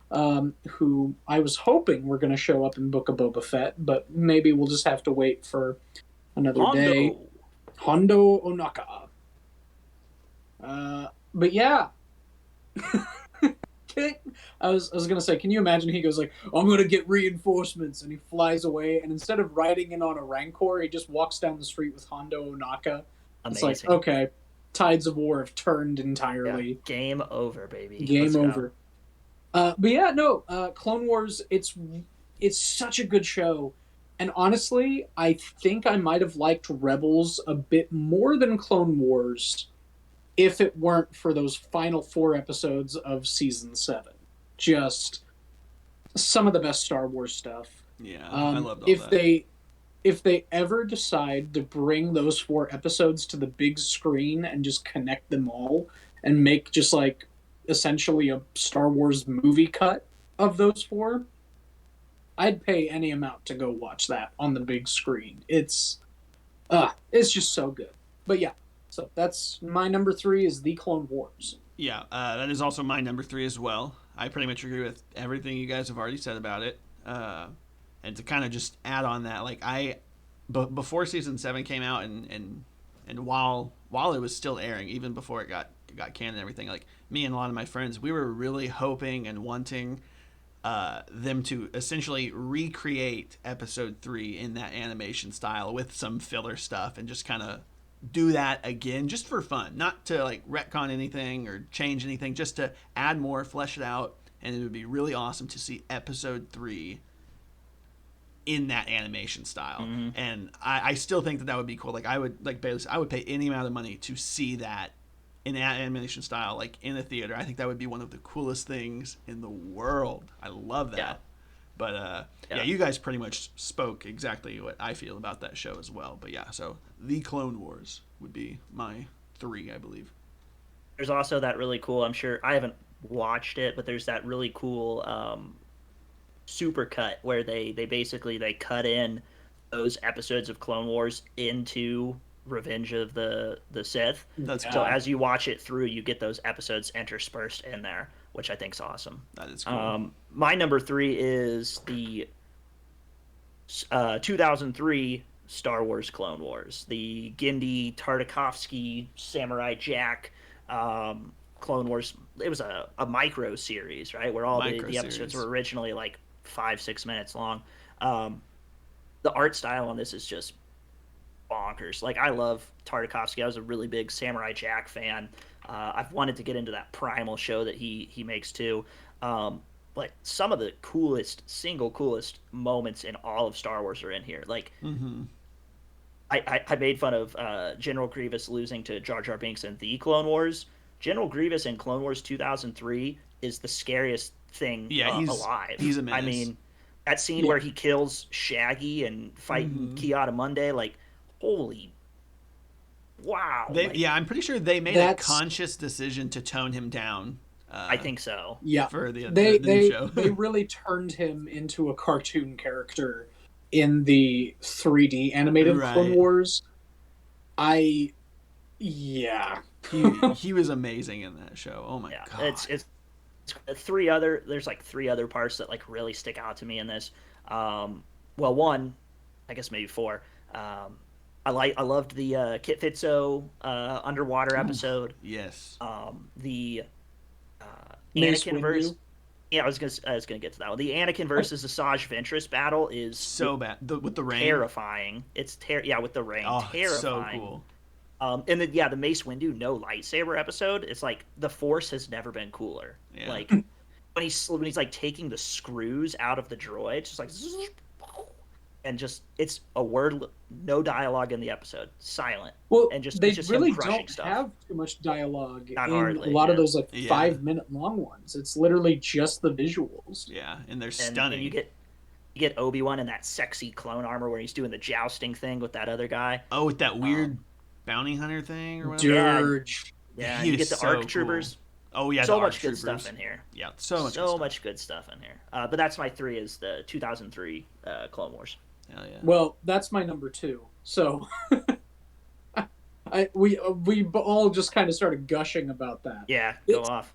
[SPEAKER 2] who I was hoping were going to show up in Book of Boba Fett, but maybe we'll just have to wait for another day. Hondo Onaka. But yeah. I was gonna say, can you imagine? He goes like, "I'm gonna get reinforcements," and he flies away. And instead of riding in on a Rancor, he just walks down the street with Hondo Onaka. Amazing. It's like, okay, tides of war have turned entirely.
[SPEAKER 1] Yeah. Game over, baby.
[SPEAKER 2] Game over. But yeah, no, Clone Wars. It's such a good show, and honestly, I think I might have liked Rebels a bit more than Clone Wars if it weren't for those final 4 episodes of season 7. just some of the best Star Wars stuff.
[SPEAKER 3] Yeah, I loved all
[SPEAKER 2] if
[SPEAKER 3] that.
[SPEAKER 2] they ever decide to bring those 4 episodes to the big screen and just connect them all and make just like essentially a Star Wars movie cut of those 4, I'd pay any amount to go watch that on the big screen. It's just so good. But yeah, so that's my number 3 is The Clone Wars.
[SPEAKER 3] Yeah, that is also my number 3 as well. I pretty much agree with everything you guys have already said about it. And to kind of just add on that, like before season 7 came out, and while it was still airing, even before it got canon and everything, like me and a lot of my friends, we were really hoping and wanting them to essentially recreate episode 3 in that animation style with some filler stuff and just kind of do that again just for fun, not to like retcon anything or change anything, just to add more, flesh it out. And it would be really awesome to see episode 3 in that animation style.
[SPEAKER 1] Mm-hmm.
[SPEAKER 3] And I still think that would be cool. Like I would, like Bailey said, I would pay any amount of money to see that in that animation style, like in a theater. I think that would be one of the coolest things in the world. I love that. Yeah. But yeah, you guys pretty much spoke exactly what I feel about that show as well. But yeah, so The Clone Wars would be my 3, I believe.
[SPEAKER 1] There's also that really cool, I'm sure, I haven't watched it, but there's that really cool super cut where they basically they cut in those episodes of Clone Wars into Revenge of the Sith.
[SPEAKER 3] That's
[SPEAKER 1] so
[SPEAKER 3] cool.
[SPEAKER 1] As you watch it through, you get those episodes interspersed in there, which I think's awesome.
[SPEAKER 3] That is cool.
[SPEAKER 1] My number 3 is the 2003 Star Wars Clone Wars, the Genndy Tartakovsky Samurai Jack Clone Wars. It was a micro series, right, where all the episodes were originally like 5-6 minutes long. The art style on this is just bonkers. Like, I love Tartakovsky. I was a really big Samurai Jack fan. I've wanted to get into that Primal show that he makes too. But some of the coolest moments in all of Star Wars are in here. Like, I made fun of General Grievous losing to Jar Jar Binks in the Clone Wars. General Grievous in Clone Wars 2003 is the scariest thing alive.
[SPEAKER 3] He's a menace.
[SPEAKER 1] I mean, that scene where he kills Shaggy and fighting Ki-Adi-Mundi, like, holy wow.
[SPEAKER 3] I'm pretty sure they made a conscious decision to tone him down.
[SPEAKER 1] I think so.
[SPEAKER 2] Yeah,
[SPEAKER 3] for the
[SPEAKER 2] new
[SPEAKER 3] show.
[SPEAKER 2] They really turned him into a cartoon character in the 3D animated Clone Wars.
[SPEAKER 3] He was amazing in that show. Oh my god.
[SPEAKER 1] It's there's like 3 other parts that like really stick out to me in this. Well, one, I guess maybe 4. I loved the Kit Fisto underwater episode.
[SPEAKER 3] Yes.
[SPEAKER 1] The Anakin versus. Yeah, I was gonna get to that one. The Anakin versus Asajj Ventress battle is
[SPEAKER 3] so bad with the rain.
[SPEAKER 1] Terrifying. It's with the rain. Terrifying.
[SPEAKER 3] So cool.
[SPEAKER 1] And the Mace Windu no lightsaber episode. It's like the Force has never been cooler.
[SPEAKER 3] Yeah.
[SPEAKER 1] Like when he's like taking the screws out of the droid, just like, and just it's a word, no dialogue in the episode, silent.
[SPEAKER 2] Well,
[SPEAKER 1] and just
[SPEAKER 2] they
[SPEAKER 1] just
[SPEAKER 2] really
[SPEAKER 1] don't
[SPEAKER 2] stuff. Have too much dialogue
[SPEAKER 1] Not
[SPEAKER 2] in
[SPEAKER 1] hardly,
[SPEAKER 2] a lot of those like 5-minute long ones. It's literally just the visuals.
[SPEAKER 3] Yeah, and they're stunning.
[SPEAKER 1] And you get Obi-Wan in that sexy clone armor where he's doing the jousting thing with that other guy.
[SPEAKER 3] Oh, with that weird bounty hunter thing or whatever.
[SPEAKER 2] Dirge.
[SPEAKER 1] Yeah, you get the ARC troopers.
[SPEAKER 3] Oh yeah,
[SPEAKER 1] so much good stuff in here.
[SPEAKER 3] Yeah,
[SPEAKER 1] so much good stuff in here. But that's my 3 is the 2003 Clone Wars.
[SPEAKER 3] Hell yeah.
[SPEAKER 2] Well, that's my number 2. So we all just kind of started gushing about that.
[SPEAKER 1] Yeah, go off.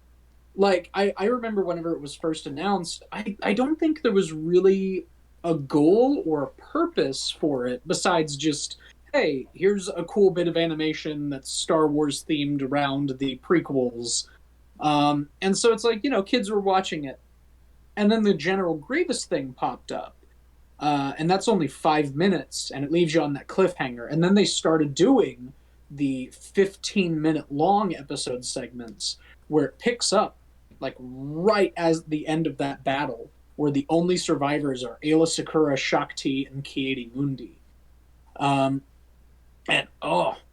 [SPEAKER 2] Like I remember whenever it was first announced, I don't think there was really a goal or a purpose for it besides just, hey, here's a cool bit of animation that's Star Wars themed around the prequels. And so it's like, kids were watching it. And then the General Grievous thing popped up. And that's only 5 minutes, and it leaves you on that cliffhanger. And then they started doing the 15-minute long episode segments where it picks up, like, right as the end of that battle, where the only survivors are Aayla Secura, Shakti, and Ki-Adi-Mundi. And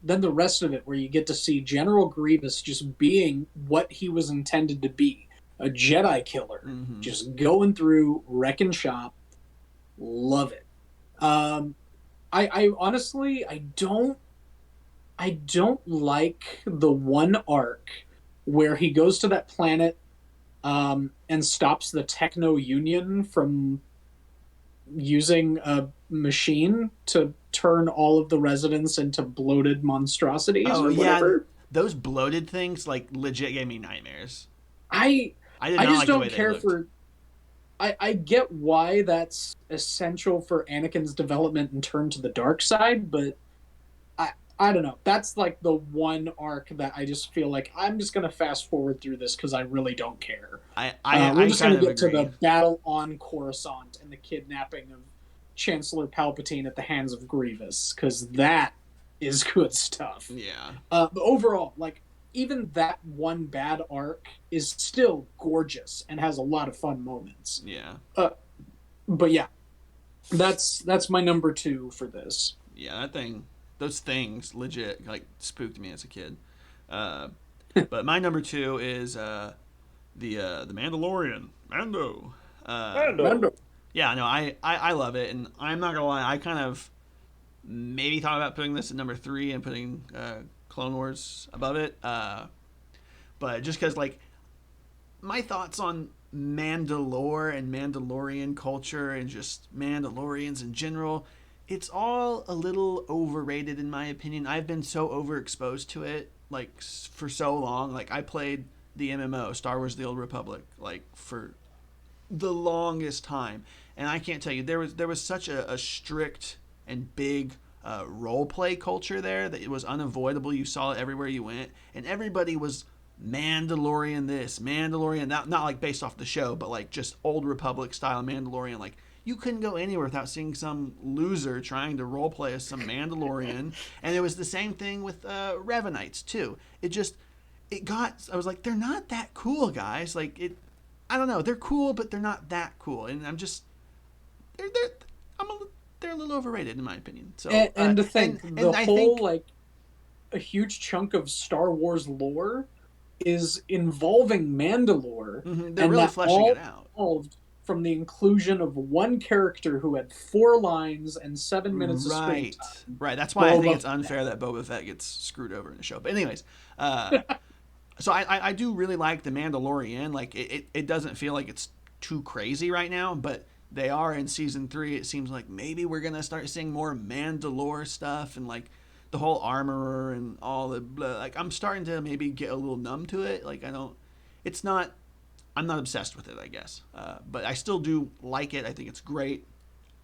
[SPEAKER 2] then the rest of it, where you get to see General Grievous just being what he was intended to be. a Jedi killer,
[SPEAKER 3] Mm-hmm.
[SPEAKER 2] just going through wrecking shop. Love it. Um, I honestly I don't like the one arc where he goes to that planet and stops the Techno Union from using a machine to turn all of the residents into bloated monstrosities
[SPEAKER 3] Oh
[SPEAKER 2] or
[SPEAKER 3] yeah,
[SPEAKER 2] whatever.
[SPEAKER 3] those bloated things like legit gave me nightmares.
[SPEAKER 2] I
[SPEAKER 3] I did
[SPEAKER 2] I
[SPEAKER 3] not
[SPEAKER 2] just
[SPEAKER 3] like the way
[SPEAKER 2] don't
[SPEAKER 3] they
[SPEAKER 2] care
[SPEAKER 3] looked.
[SPEAKER 2] for. I get why that's essential for Anakin's development and turn to the dark side, but I I don't know. That's like the one arc that I just feel like I'm just gonna fast forward through this because I really don't care. We're
[SPEAKER 3] I
[SPEAKER 2] just
[SPEAKER 3] kind
[SPEAKER 2] gonna
[SPEAKER 3] of
[SPEAKER 2] get to the
[SPEAKER 3] agree.
[SPEAKER 2] battle on Coruscant and the kidnapping of Chancellor Palpatine at the hands of Grievous because that is good stuff.
[SPEAKER 3] Yeah.
[SPEAKER 2] But overall, like even that one bad arc is still gorgeous and has a lot of fun moments.
[SPEAKER 3] Yeah.
[SPEAKER 2] Uh, but yeah, that's my number two for this.
[SPEAKER 3] Yeah, that thing, those things legit like spooked me as a kid. Uh, but my number two is the Mandalorian, Mando. Uh,
[SPEAKER 1] Mando.
[SPEAKER 3] yeah, no, I love it, and I'm not gonna lie, I kind of maybe thought about putting this at number three and putting Clone Wars above it, but just because like my thoughts on Mandalore and Mandalorian culture and just Mandalorians in general, it's all a little overrated in my opinion. I've been so overexposed to it like for so long. Like I played the MMO Star Wars: The Old Republic like for the longest time, and I can't tell you there was such a strict and big role play culture there that it was unavoidable. You saw it everywhere you went, and everybody was Mandalorian this, Mandalorian that, not like based off the show, but like just Old Republic style Mandalorian. Like you couldn't go anywhere without seeing some loser trying to roleplay as some Mandalorian, and it was the same thing with Revanites too. It got. I was like, they're not that cool, guys. Like it. I don't know. They're cool, but they're not that cool, and I'm just they're I'm a, they're a little overrated in my opinion. So
[SPEAKER 2] And to think the
[SPEAKER 3] and I
[SPEAKER 2] whole
[SPEAKER 3] think
[SPEAKER 2] like a huge chunk of Star Wars lore is involving Mandalore,
[SPEAKER 3] they're
[SPEAKER 2] and
[SPEAKER 3] really
[SPEAKER 2] that
[SPEAKER 3] fleshing it
[SPEAKER 2] all
[SPEAKER 3] out.
[SPEAKER 2] evolved from the inclusion of one character who had 4 lines and 7 minutes of screen
[SPEAKER 3] Right,
[SPEAKER 2] time.
[SPEAKER 3] right. That's why I think
[SPEAKER 2] Boba
[SPEAKER 3] it's unfair
[SPEAKER 2] Fett.
[SPEAKER 3] that Boba Fett gets screwed over in the show. But anyways, uh, so I do really like the Mandalorian. Like it doesn't feel like it's too crazy right now, but they are in season three. It seems like maybe we're gonna start seeing more Mandalore stuff and like the whole armorer and all the blah. Like I'm starting to maybe get a little numb to it. Like I don't. It's not. I'm not obsessed with it, I guess, but I still do like it. I think it's great.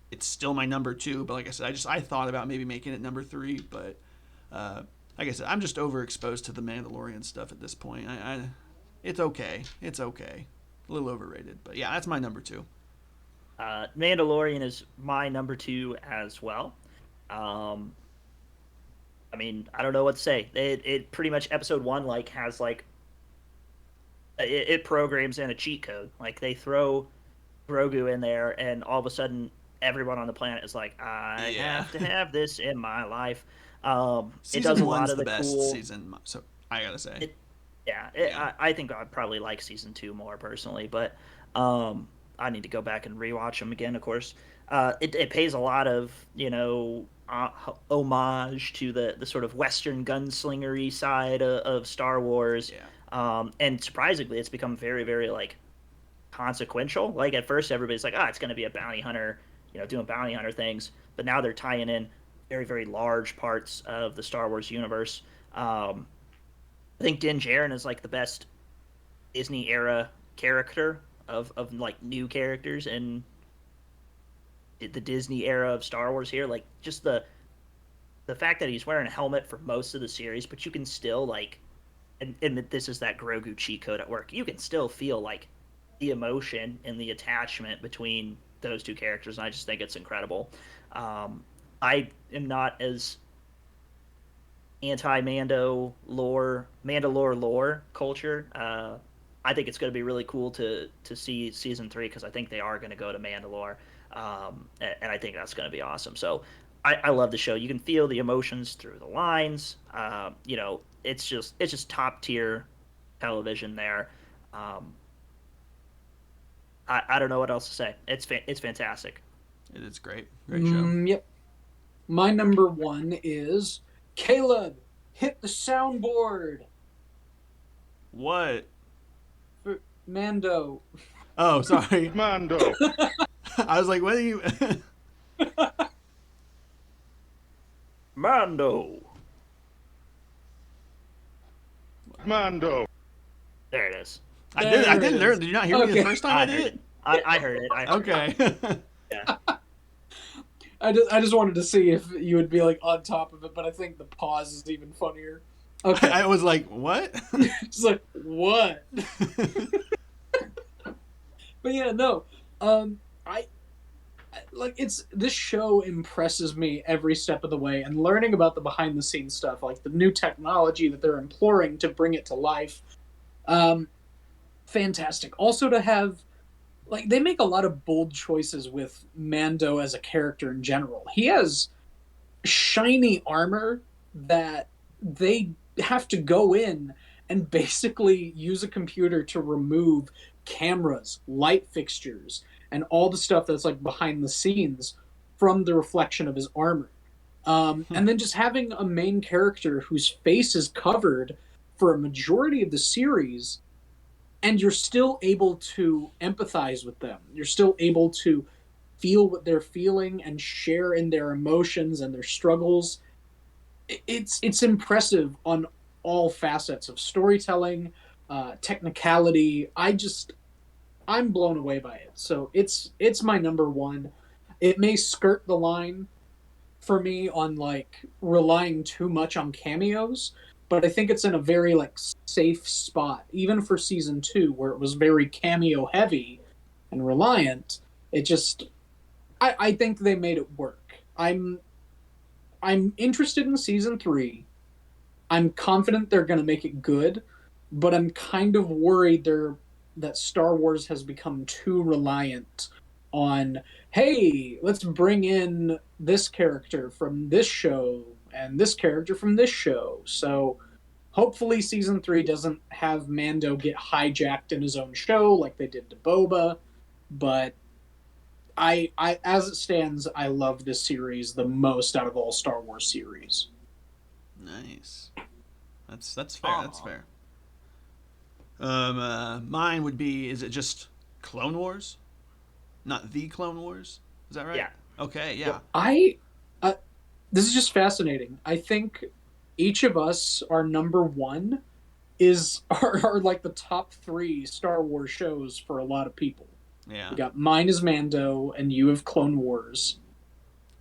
[SPEAKER 3] It's still my number two, but like I said, I thought about maybe making it number three, but uh, like I said, I'm just overexposed to the Mandalorian stuff at this point. It's okay. It's okay. A little overrated, but yeah, that's my number two.
[SPEAKER 1] Mandalorian is my number two as well. Um, I mean, I don't know what to say. It pretty much episode one like has like it programs in a cheat code. Like they throw Grogu in there, and all of a sudden, everyone on the planet is like, "I
[SPEAKER 3] Yeah,
[SPEAKER 1] have to have this in my life." It does
[SPEAKER 3] season
[SPEAKER 1] a lot
[SPEAKER 3] one's
[SPEAKER 1] of
[SPEAKER 3] the
[SPEAKER 1] the
[SPEAKER 3] best
[SPEAKER 1] cool.
[SPEAKER 3] season, so I gotta say,
[SPEAKER 1] It, yeah,
[SPEAKER 3] yeah.
[SPEAKER 1] I think I'd probably like season two more personally, but um, I need to go back and rewatch them again. Of course, it pays a lot of homage to the sort of Western gunslingery side of Star Wars,
[SPEAKER 3] Yeah.
[SPEAKER 1] and surprisingly, it's become very very like consequential. Like at first, everybody's like, "Ah, it's going to be a bounty hunter, doing bounty hunter things," but now they're tying in very very large parts of the Star Wars universe. I think Din Djarin is like the best Disney era character of like new characters in the Disney era of Star Wars here. Like just the fact that he's wearing a helmet for most of the series, but you can still like, and this is that Grogu cheat code at work. You can still feel like the emotion and the attachment between those two characters, and I just think it's incredible. Um, I am not as anti-Mando lore, Mandalore lore culture. I think it's going to be really cool to see season three because I think they are going to go to Mandalore, and I think that's going to be awesome. So I love the show. You can feel the emotions through the lines. It's just top tier television there. Um, I don't know what else to say. It's fantastic.
[SPEAKER 3] It is great. Great show.
[SPEAKER 2] Yep. My number one is Caleb. Hit the soundboard.
[SPEAKER 3] What?
[SPEAKER 2] For Mando.
[SPEAKER 3] Oh, sorry.
[SPEAKER 4] Mando.
[SPEAKER 3] I was like, what are you?
[SPEAKER 1] Mando.
[SPEAKER 4] Mando.
[SPEAKER 1] There it is.
[SPEAKER 3] I
[SPEAKER 2] There
[SPEAKER 3] didn't
[SPEAKER 2] it
[SPEAKER 3] learn.
[SPEAKER 2] is.
[SPEAKER 3] Did you not hear me the
[SPEAKER 2] Okay.
[SPEAKER 3] first time I did it?
[SPEAKER 1] I heard it.
[SPEAKER 3] Okay.
[SPEAKER 1] Yeah.
[SPEAKER 2] I just wanted to see if you would be like on top of it, but I think the pause is even funnier. Okay.
[SPEAKER 3] I was like, what?
[SPEAKER 2] It's like, what? But yeah, no. I like it's this show impresses me every step of the way, and learning about the behind the scenes stuff, like the new technology that they're employing to bring it to life. Fantastic. Also to have like they make a lot of bold choices with Mando as a character in general. He has shiny armor that they have to go in and basically use a computer to remove cameras, light fixtures, and all the stuff that's like behind the scenes from the reflection of his armor. And then just having a main character whose face is covered for a majority of the series, and you're still able to empathize with them. You're still able to feel what they're feeling and share in their emotions and their struggles. It's impressive on all facets of storytelling, technicality. I'm blown away by it. So it's my number one. It may skirt the line for me on like relying too much on cameos, but I think it's in a very like safe spot, even for season 2, where it was very cameo heavy and reliant. It just, I think they made it work. I'm interested in season 3. I'm confident they're going to make it good, but I'm kind of worried that Star Wars has become too reliant on, hey, let's bring in this character from this show and this character from this show. So hopefully season 3 doesn't have Mando get hijacked in his own show like they did to Boba. But I as it stands, I love this series the most out of all Star Wars series.
[SPEAKER 3] Nice. That's fair. That's fair. Mine would be, is it just Clone Wars? Not the Clone Wars? Is that right?
[SPEAKER 1] Yeah.
[SPEAKER 3] Okay, yeah.
[SPEAKER 2] This is just fascinating. I think each of us, our number one, are like the top 3 Star Wars shows for a lot of people.
[SPEAKER 3] Yeah.
[SPEAKER 2] You got mine is Mando, and you have Clone Wars.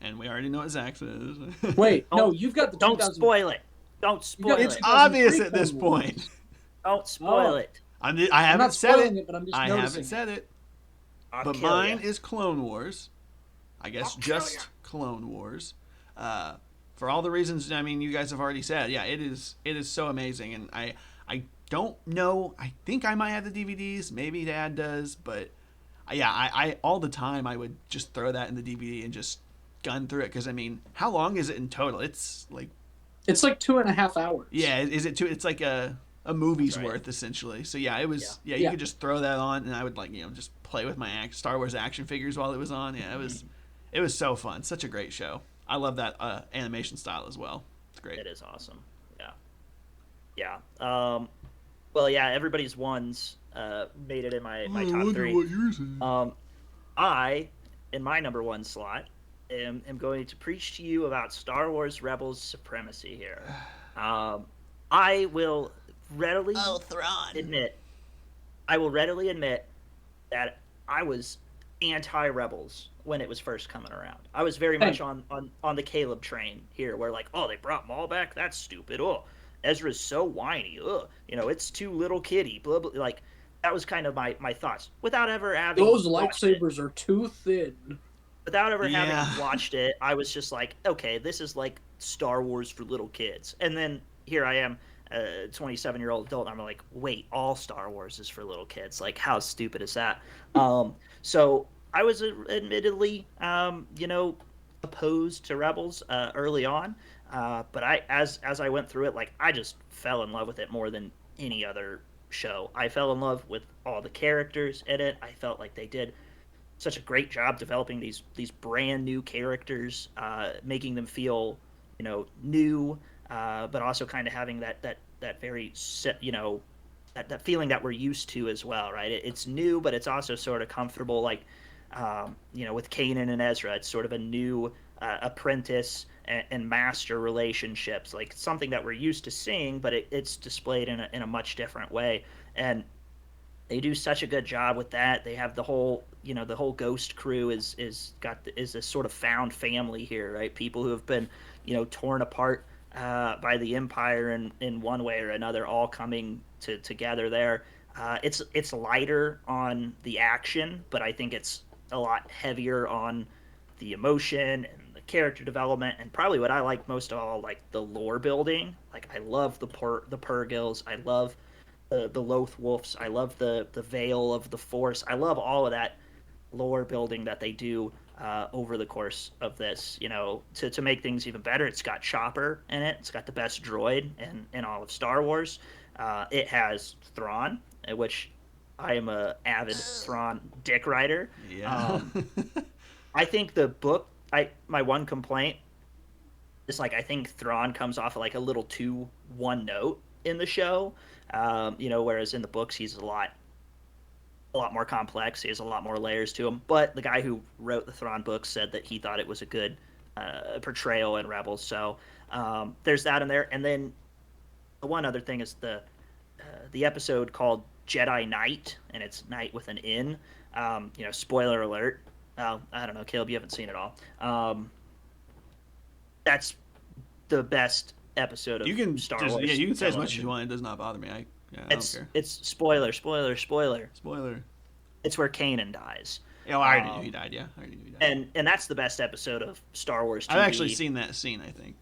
[SPEAKER 3] And we already know what Zach's is.
[SPEAKER 2] Wait, no, you've got the
[SPEAKER 1] Don't
[SPEAKER 2] 2000...
[SPEAKER 1] spoil it. Don't spoil
[SPEAKER 3] It's
[SPEAKER 1] it.
[SPEAKER 3] obvious
[SPEAKER 2] 2003
[SPEAKER 3] at this
[SPEAKER 2] Clone Wars.
[SPEAKER 3] point.
[SPEAKER 1] Don't spoil
[SPEAKER 2] Oh.
[SPEAKER 1] it.
[SPEAKER 3] I
[SPEAKER 2] I'm
[SPEAKER 3] haven't
[SPEAKER 2] not
[SPEAKER 3] said
[SPEAKER 2] spoiling
[SPEAKER 3] it.
[SPEAKER 2] it, but I'm just
[SPEAKER 3] I
[SPEAKER 2] noticing.
[SPEAKER 3] haven't said it.
[SPEAKER 1] I'll
[SPEAKER 3] But
[SPEAKER 1] kill
[SPEAKER 3] mine
[SPEAKER 1] ya.
[SPEAKER 3] is Clone Wars. I guess
[SPEAKER 1] I'll kill
[SPEAKER 3] just
[SPEAKER 1] ya.
[SPEAKER 3] Clone Wars. For all the reasons, I mean, you guys have already said. Yeah, it is so amazing. And I don't know. I think I might have the DVDs. Maybe Dad does. But yeah, I all the time I would just throw that in the DVD and just gun through it. Because, I mean, how long is it in total? It's like...
[SPEAKER 2] It's like 2.5 hours.
[SPEAKER 3] Yeah, is it too? It's like a movie's
[SPEAKER 1] That's right.
[SPEAKER 3] worth essentially. So yeah, it was. Yeah,
[SPEAKER 2] Yeah.
[SPEAKER 3] you could just throw that on, and I would just play with my Star Wars action figures while it was on. Yeah, it was so fun. Such a great show. I love that animation style as well. It's great.
[SPEAKER 1] It is awesome. Yeah. Well, yeah. Everybody's ones made it in my top 3.
[SPEAKER 3] What you're saying.
[SPEAKER 1] I, in my number 1 slot, am going to preach to you about Star Wars Rebels Supremacy here. I will readily admit that I was anti-Rebels when it was first coming around. I was very much on the Caleb train here, where like, oh, they brought Maul back? That's stupid. Oh, Ezra's so whiny. Ugh, it's too little kitty. Blah, blah. Like, that was kind of my thoughts, without ever having
[SPEAKER 2] Those
[SPEAKER 1] watched it.
[SPEAKER 2] lightsabers are too thin.
[SPEAKER 1] Without ever
[SPEAKER 3] Yeah.
[SPEAKER 1] having watched it, I was just like, okay, this is like Star Wars for little kids. And then here I am, a 27-year-old adult, and I'm like, wait, all Star Wars is for little kids. Like, how stupid is that? So I was admittedly, opposed to Rebels early on. But as I went through it, like, I just fell in love with it more than any other show. I fell in love with all the characters in it. I felt like they did such a great job developing these brand new characters, making them feel new, but also kind of having that very that feeling that we're used to as well, right? It's new, but it's also sort of comfortable. Like with Kanan and Ezra, it's sort of a new apprentice and master relationships, like something that we're used to seeing, but it's displayed in a much different way. And they do such a good job with that. They have the whole Ghost crew is this sort of found family here, right? People who have been torn apart by the Empire in one way or another, all coming together there. It's lighter on the action, but I think it's a lot heavier on the emotion and the character development, and probably what I like most of all, like the lore building. Like I love the Purgils. I love the Loth Wolves. I love the Veil of the Force. I love all of that lore building that they do over the course of this. To make things even better, it's got Chopper in it. It's got the best droid in all of Star Wars. It has Thrawn, which I am a avid Thrawn dick rider.
[SPEAKER 3] Yeah.
[SPEAKER 1] I think the book. My one complaint is like I think Thrawn comes off like a little too one note in the show. Whereas in the books he's a lot more complex. He has a lot more layers to him. But the guy who wrote the Thrawn books said that he thought it was a good portrayal in Rebels. So there's that in there. And then the one other thing is the episode called Jedi Knight, and it's Night with an N. Spoiler alert. I don't know, Caleb, you haven't seen it all. That's the best episode of Star Wars.
[SPEAKER 3] Yeah, you can say
[SPEAKER 1] television.
[SPEAKER 3] as much as you want. It does not bother me. I don't care.
[SPEAKER 1] It's spoiler.
[SPEAKER 3] Spoiler.
[SPEAKER 1] It's where Kanan dies.
[SPEAKER 3] Yeah, I already knew he died. Yeah, I already knew he died.
[SPEAKER 1] And that's the best episode of Star Wars TV.
[SPEAKER 3] I've actually seen that scene, I think.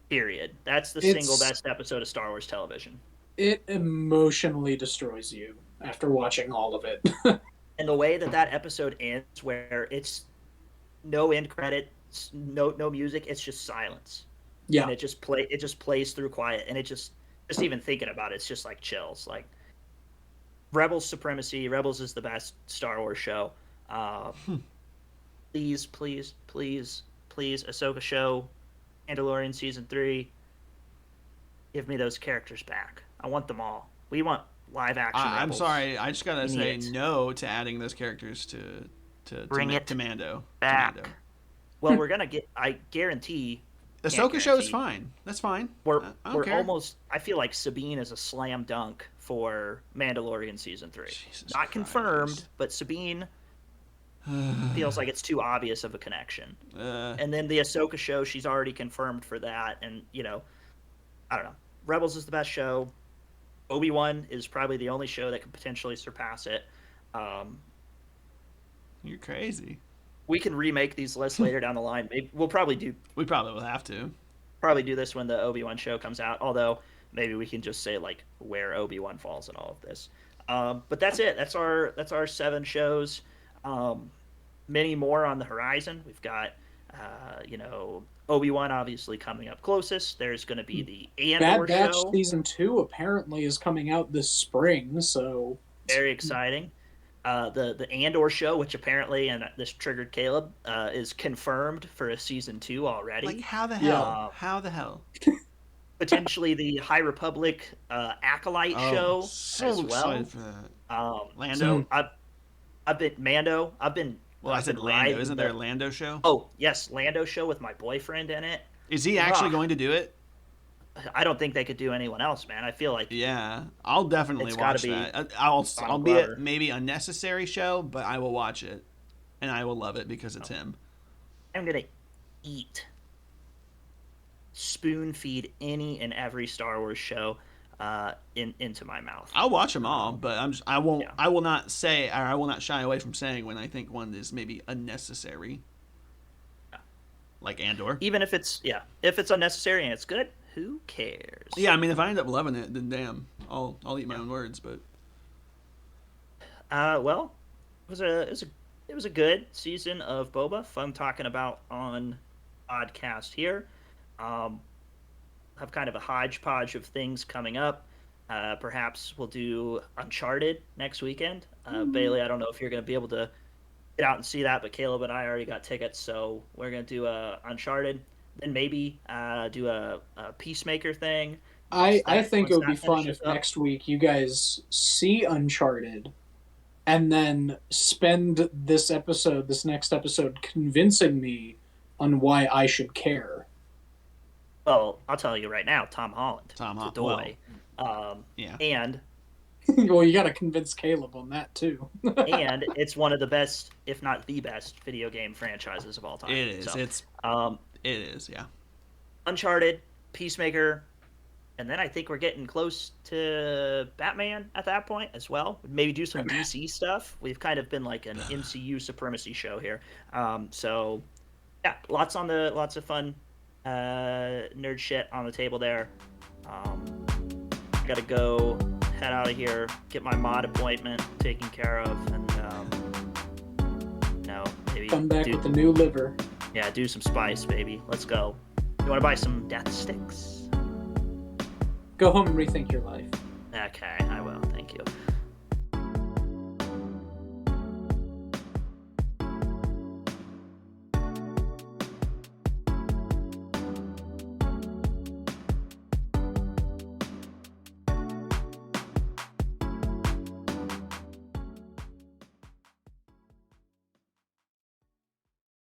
[SPEAKER 1] Period. That's the single best episode of Star Wars television.
[SPEAKER 2] It emotionally destroys you after watching all of it.
[SPEAKER 1] And the way that episode ends, where it's no end credits, no music, it's just silence.
[SPEAKER 2] Yeah.
[SPEAKER 1] And it just plays through quiet, and it just even thinking about it, it's just like chills. Like Rebels Supremacy. Rebels is the best Star Wars show. Please, Ahsoka show, Mandalorian season 3. Give me those characters back. I want them all. We want live action.
[SPEAKER 3] I'm sorry, I just gotta say
[SPEAKER 1] it.
[SPEAKER 3] no to adding those characters to
[SPEAKER 1] Bring it
[SPEAKER 3] to Mando.
[SPEAKER 1] back.
[SPEAKER 3] To Mando.
[SPEAKER 1] Well, we're gonna get. I guarantee.
[SPEAKER 3] Ahsoka show is fine. That's fine.
[SPEAKER 1] We're
[SPEAKER 3] care.
[SPEAKER 1] almost. I feel like Sabine is a slam dunk for Mandalorian season 3.
[SPEAKER 3] Jesus
[SPEAKER 1] Not
[SPEAKER 3] Christ.
[SPEAKER 1] confirmed, but Sabine feels like it's too obvious of a connection. And then the Ahsoka show, she's already confirmed for that, and I don't know. Rebels is the best show. Obi-Wan is probably the only show that could potentially surpass it.
[SPEAKER 3] You're crazy.
[SPEAKER 1] We can remake these lists later down the line. Maybe we probably
[SPEAKER 3] will have to.
[SPEAKER 1] Probably do this when the Obi-Wan show comes out. Although maybe we can just say like where Obi-Wan falls in all of this. But that's it. That's our 7 shows. Many more on the horizon. We've got Obi-Wan obviously coming up closest. There's going to be the Andor
[SPEAKER 2] Bad Batch
[SPEAKER 1] show.
[SPEAKER 2] season 2 apparently is coming out this spring, so
[SPEAKER 1] Very exciting. The Andor show, which apparently, and this triggered Caleb, is confirmed for a season 2 already.
[SPEAKER 3] Like how the hell? How the hell?
[SPEAKER 1] Potentially the High Republic Acolyte show
[SPEAKER 3] so
[SPEAKER 1] as well.
[SPEAKER 3] excited for that. Lando.
[SPEAKER 1] So I've been Mando.
[SPEAKER 3] Well, I said Lando. Isn't there a Lando show?
[SPEAKER 1] Oh yes, Lando show with my boyfriend in it.
[SPEAKER 3] Is he actually going to do it?
[SPEAKER 1] I don't think they could do anyone else, man. I feel like
[SPEAKER 3] I'll definitely
[SPEAKER 1] it's
[SPEAKER 3] watch
[SPEAKER 1] gotta
[SPEAKER 3] that. I'll be
[SPEAKER 1] Glover.
[SPEAKER 3] it maybe unnecessary show, but I will watch it, and I will love it because it's him.
[SPEAKER 1] I'm gonna eat, spoon feed any and every Star Wars show into my mouth.
[SPEAKER 3] I'll watch them all, but I won't. Yeah. I will not say, or I will not shy away from saying when I think one is maybe unnecessary. Yeah. Like Andor.
[SPEAKER 1] Even if it's unnecessary and it's good. Who cares?
[SPEAKER 3] Yeah, I mean, if I end up loving it, then damn, I'll eat my own words. But
[SPEAKER 1] well, it was a good season of Boba. Fun talking about on podcast here. Have kind of a hodgepodge of things coming up. Perhaps we'll do Uncharted next weekend. Bailey, I don't know if you're going to be able to get out and see that, but Caleb and I already got tickets, so we're going to do Uncharted. Then maybe do a Peacemaker thing.
[SPEAKER 2] I think it
[SPEAKER 1] Once
[SPEAKER 2] would be
[SPEAKER 1] that
[SPEAKER 2] fun
[SPEAKER 1] finishes
[SPEAKER 2] if
[SPEAKER 1] up.
[SPEAKER 2] next week you guys see Uncharted and then spend this next episode, convincing me on why I should care.
[SPEAKER 1] Well, I'll tell you right now, Tom Holland.
[SPEAKER 3] Tom
[SPEAKER 1] It's a
[SPEAKER 3] Holland.
[SPEAKER 1] doy.
[SPEAKER 3] Yeah.
[SPEAKER 1] And
[SPEAKER 2] Well, you got to convince Caleb on that too.
[SPEAKER 1] and it's one of the best, if not the best, video game franchises of all time.
[SPEAKER 3] It is.
[SPEAKER 1] So,
[SPEAKER 3] It is. Yeah.
[SPEAKER 1] Uncharted, Peacemaker, and then I think we're getting close to Batman at that point as well. Maybe do some DC stuff. We've kind of been like an MCU Supremacy show here. So yeah, lots of fun nerd shit on the table there. Gotta go head out of here, get my mod appointment taken care of, and maybe
[SPEAKER 2] Come back with the new liver.
[SPEAKER 1] Yeah, do some spice, baby. Let's go. You want to buy some death sticks?
[SPEAKER 2] Go home and rethink your life.
[SPEAKER 1] Okay, I will. Thank you.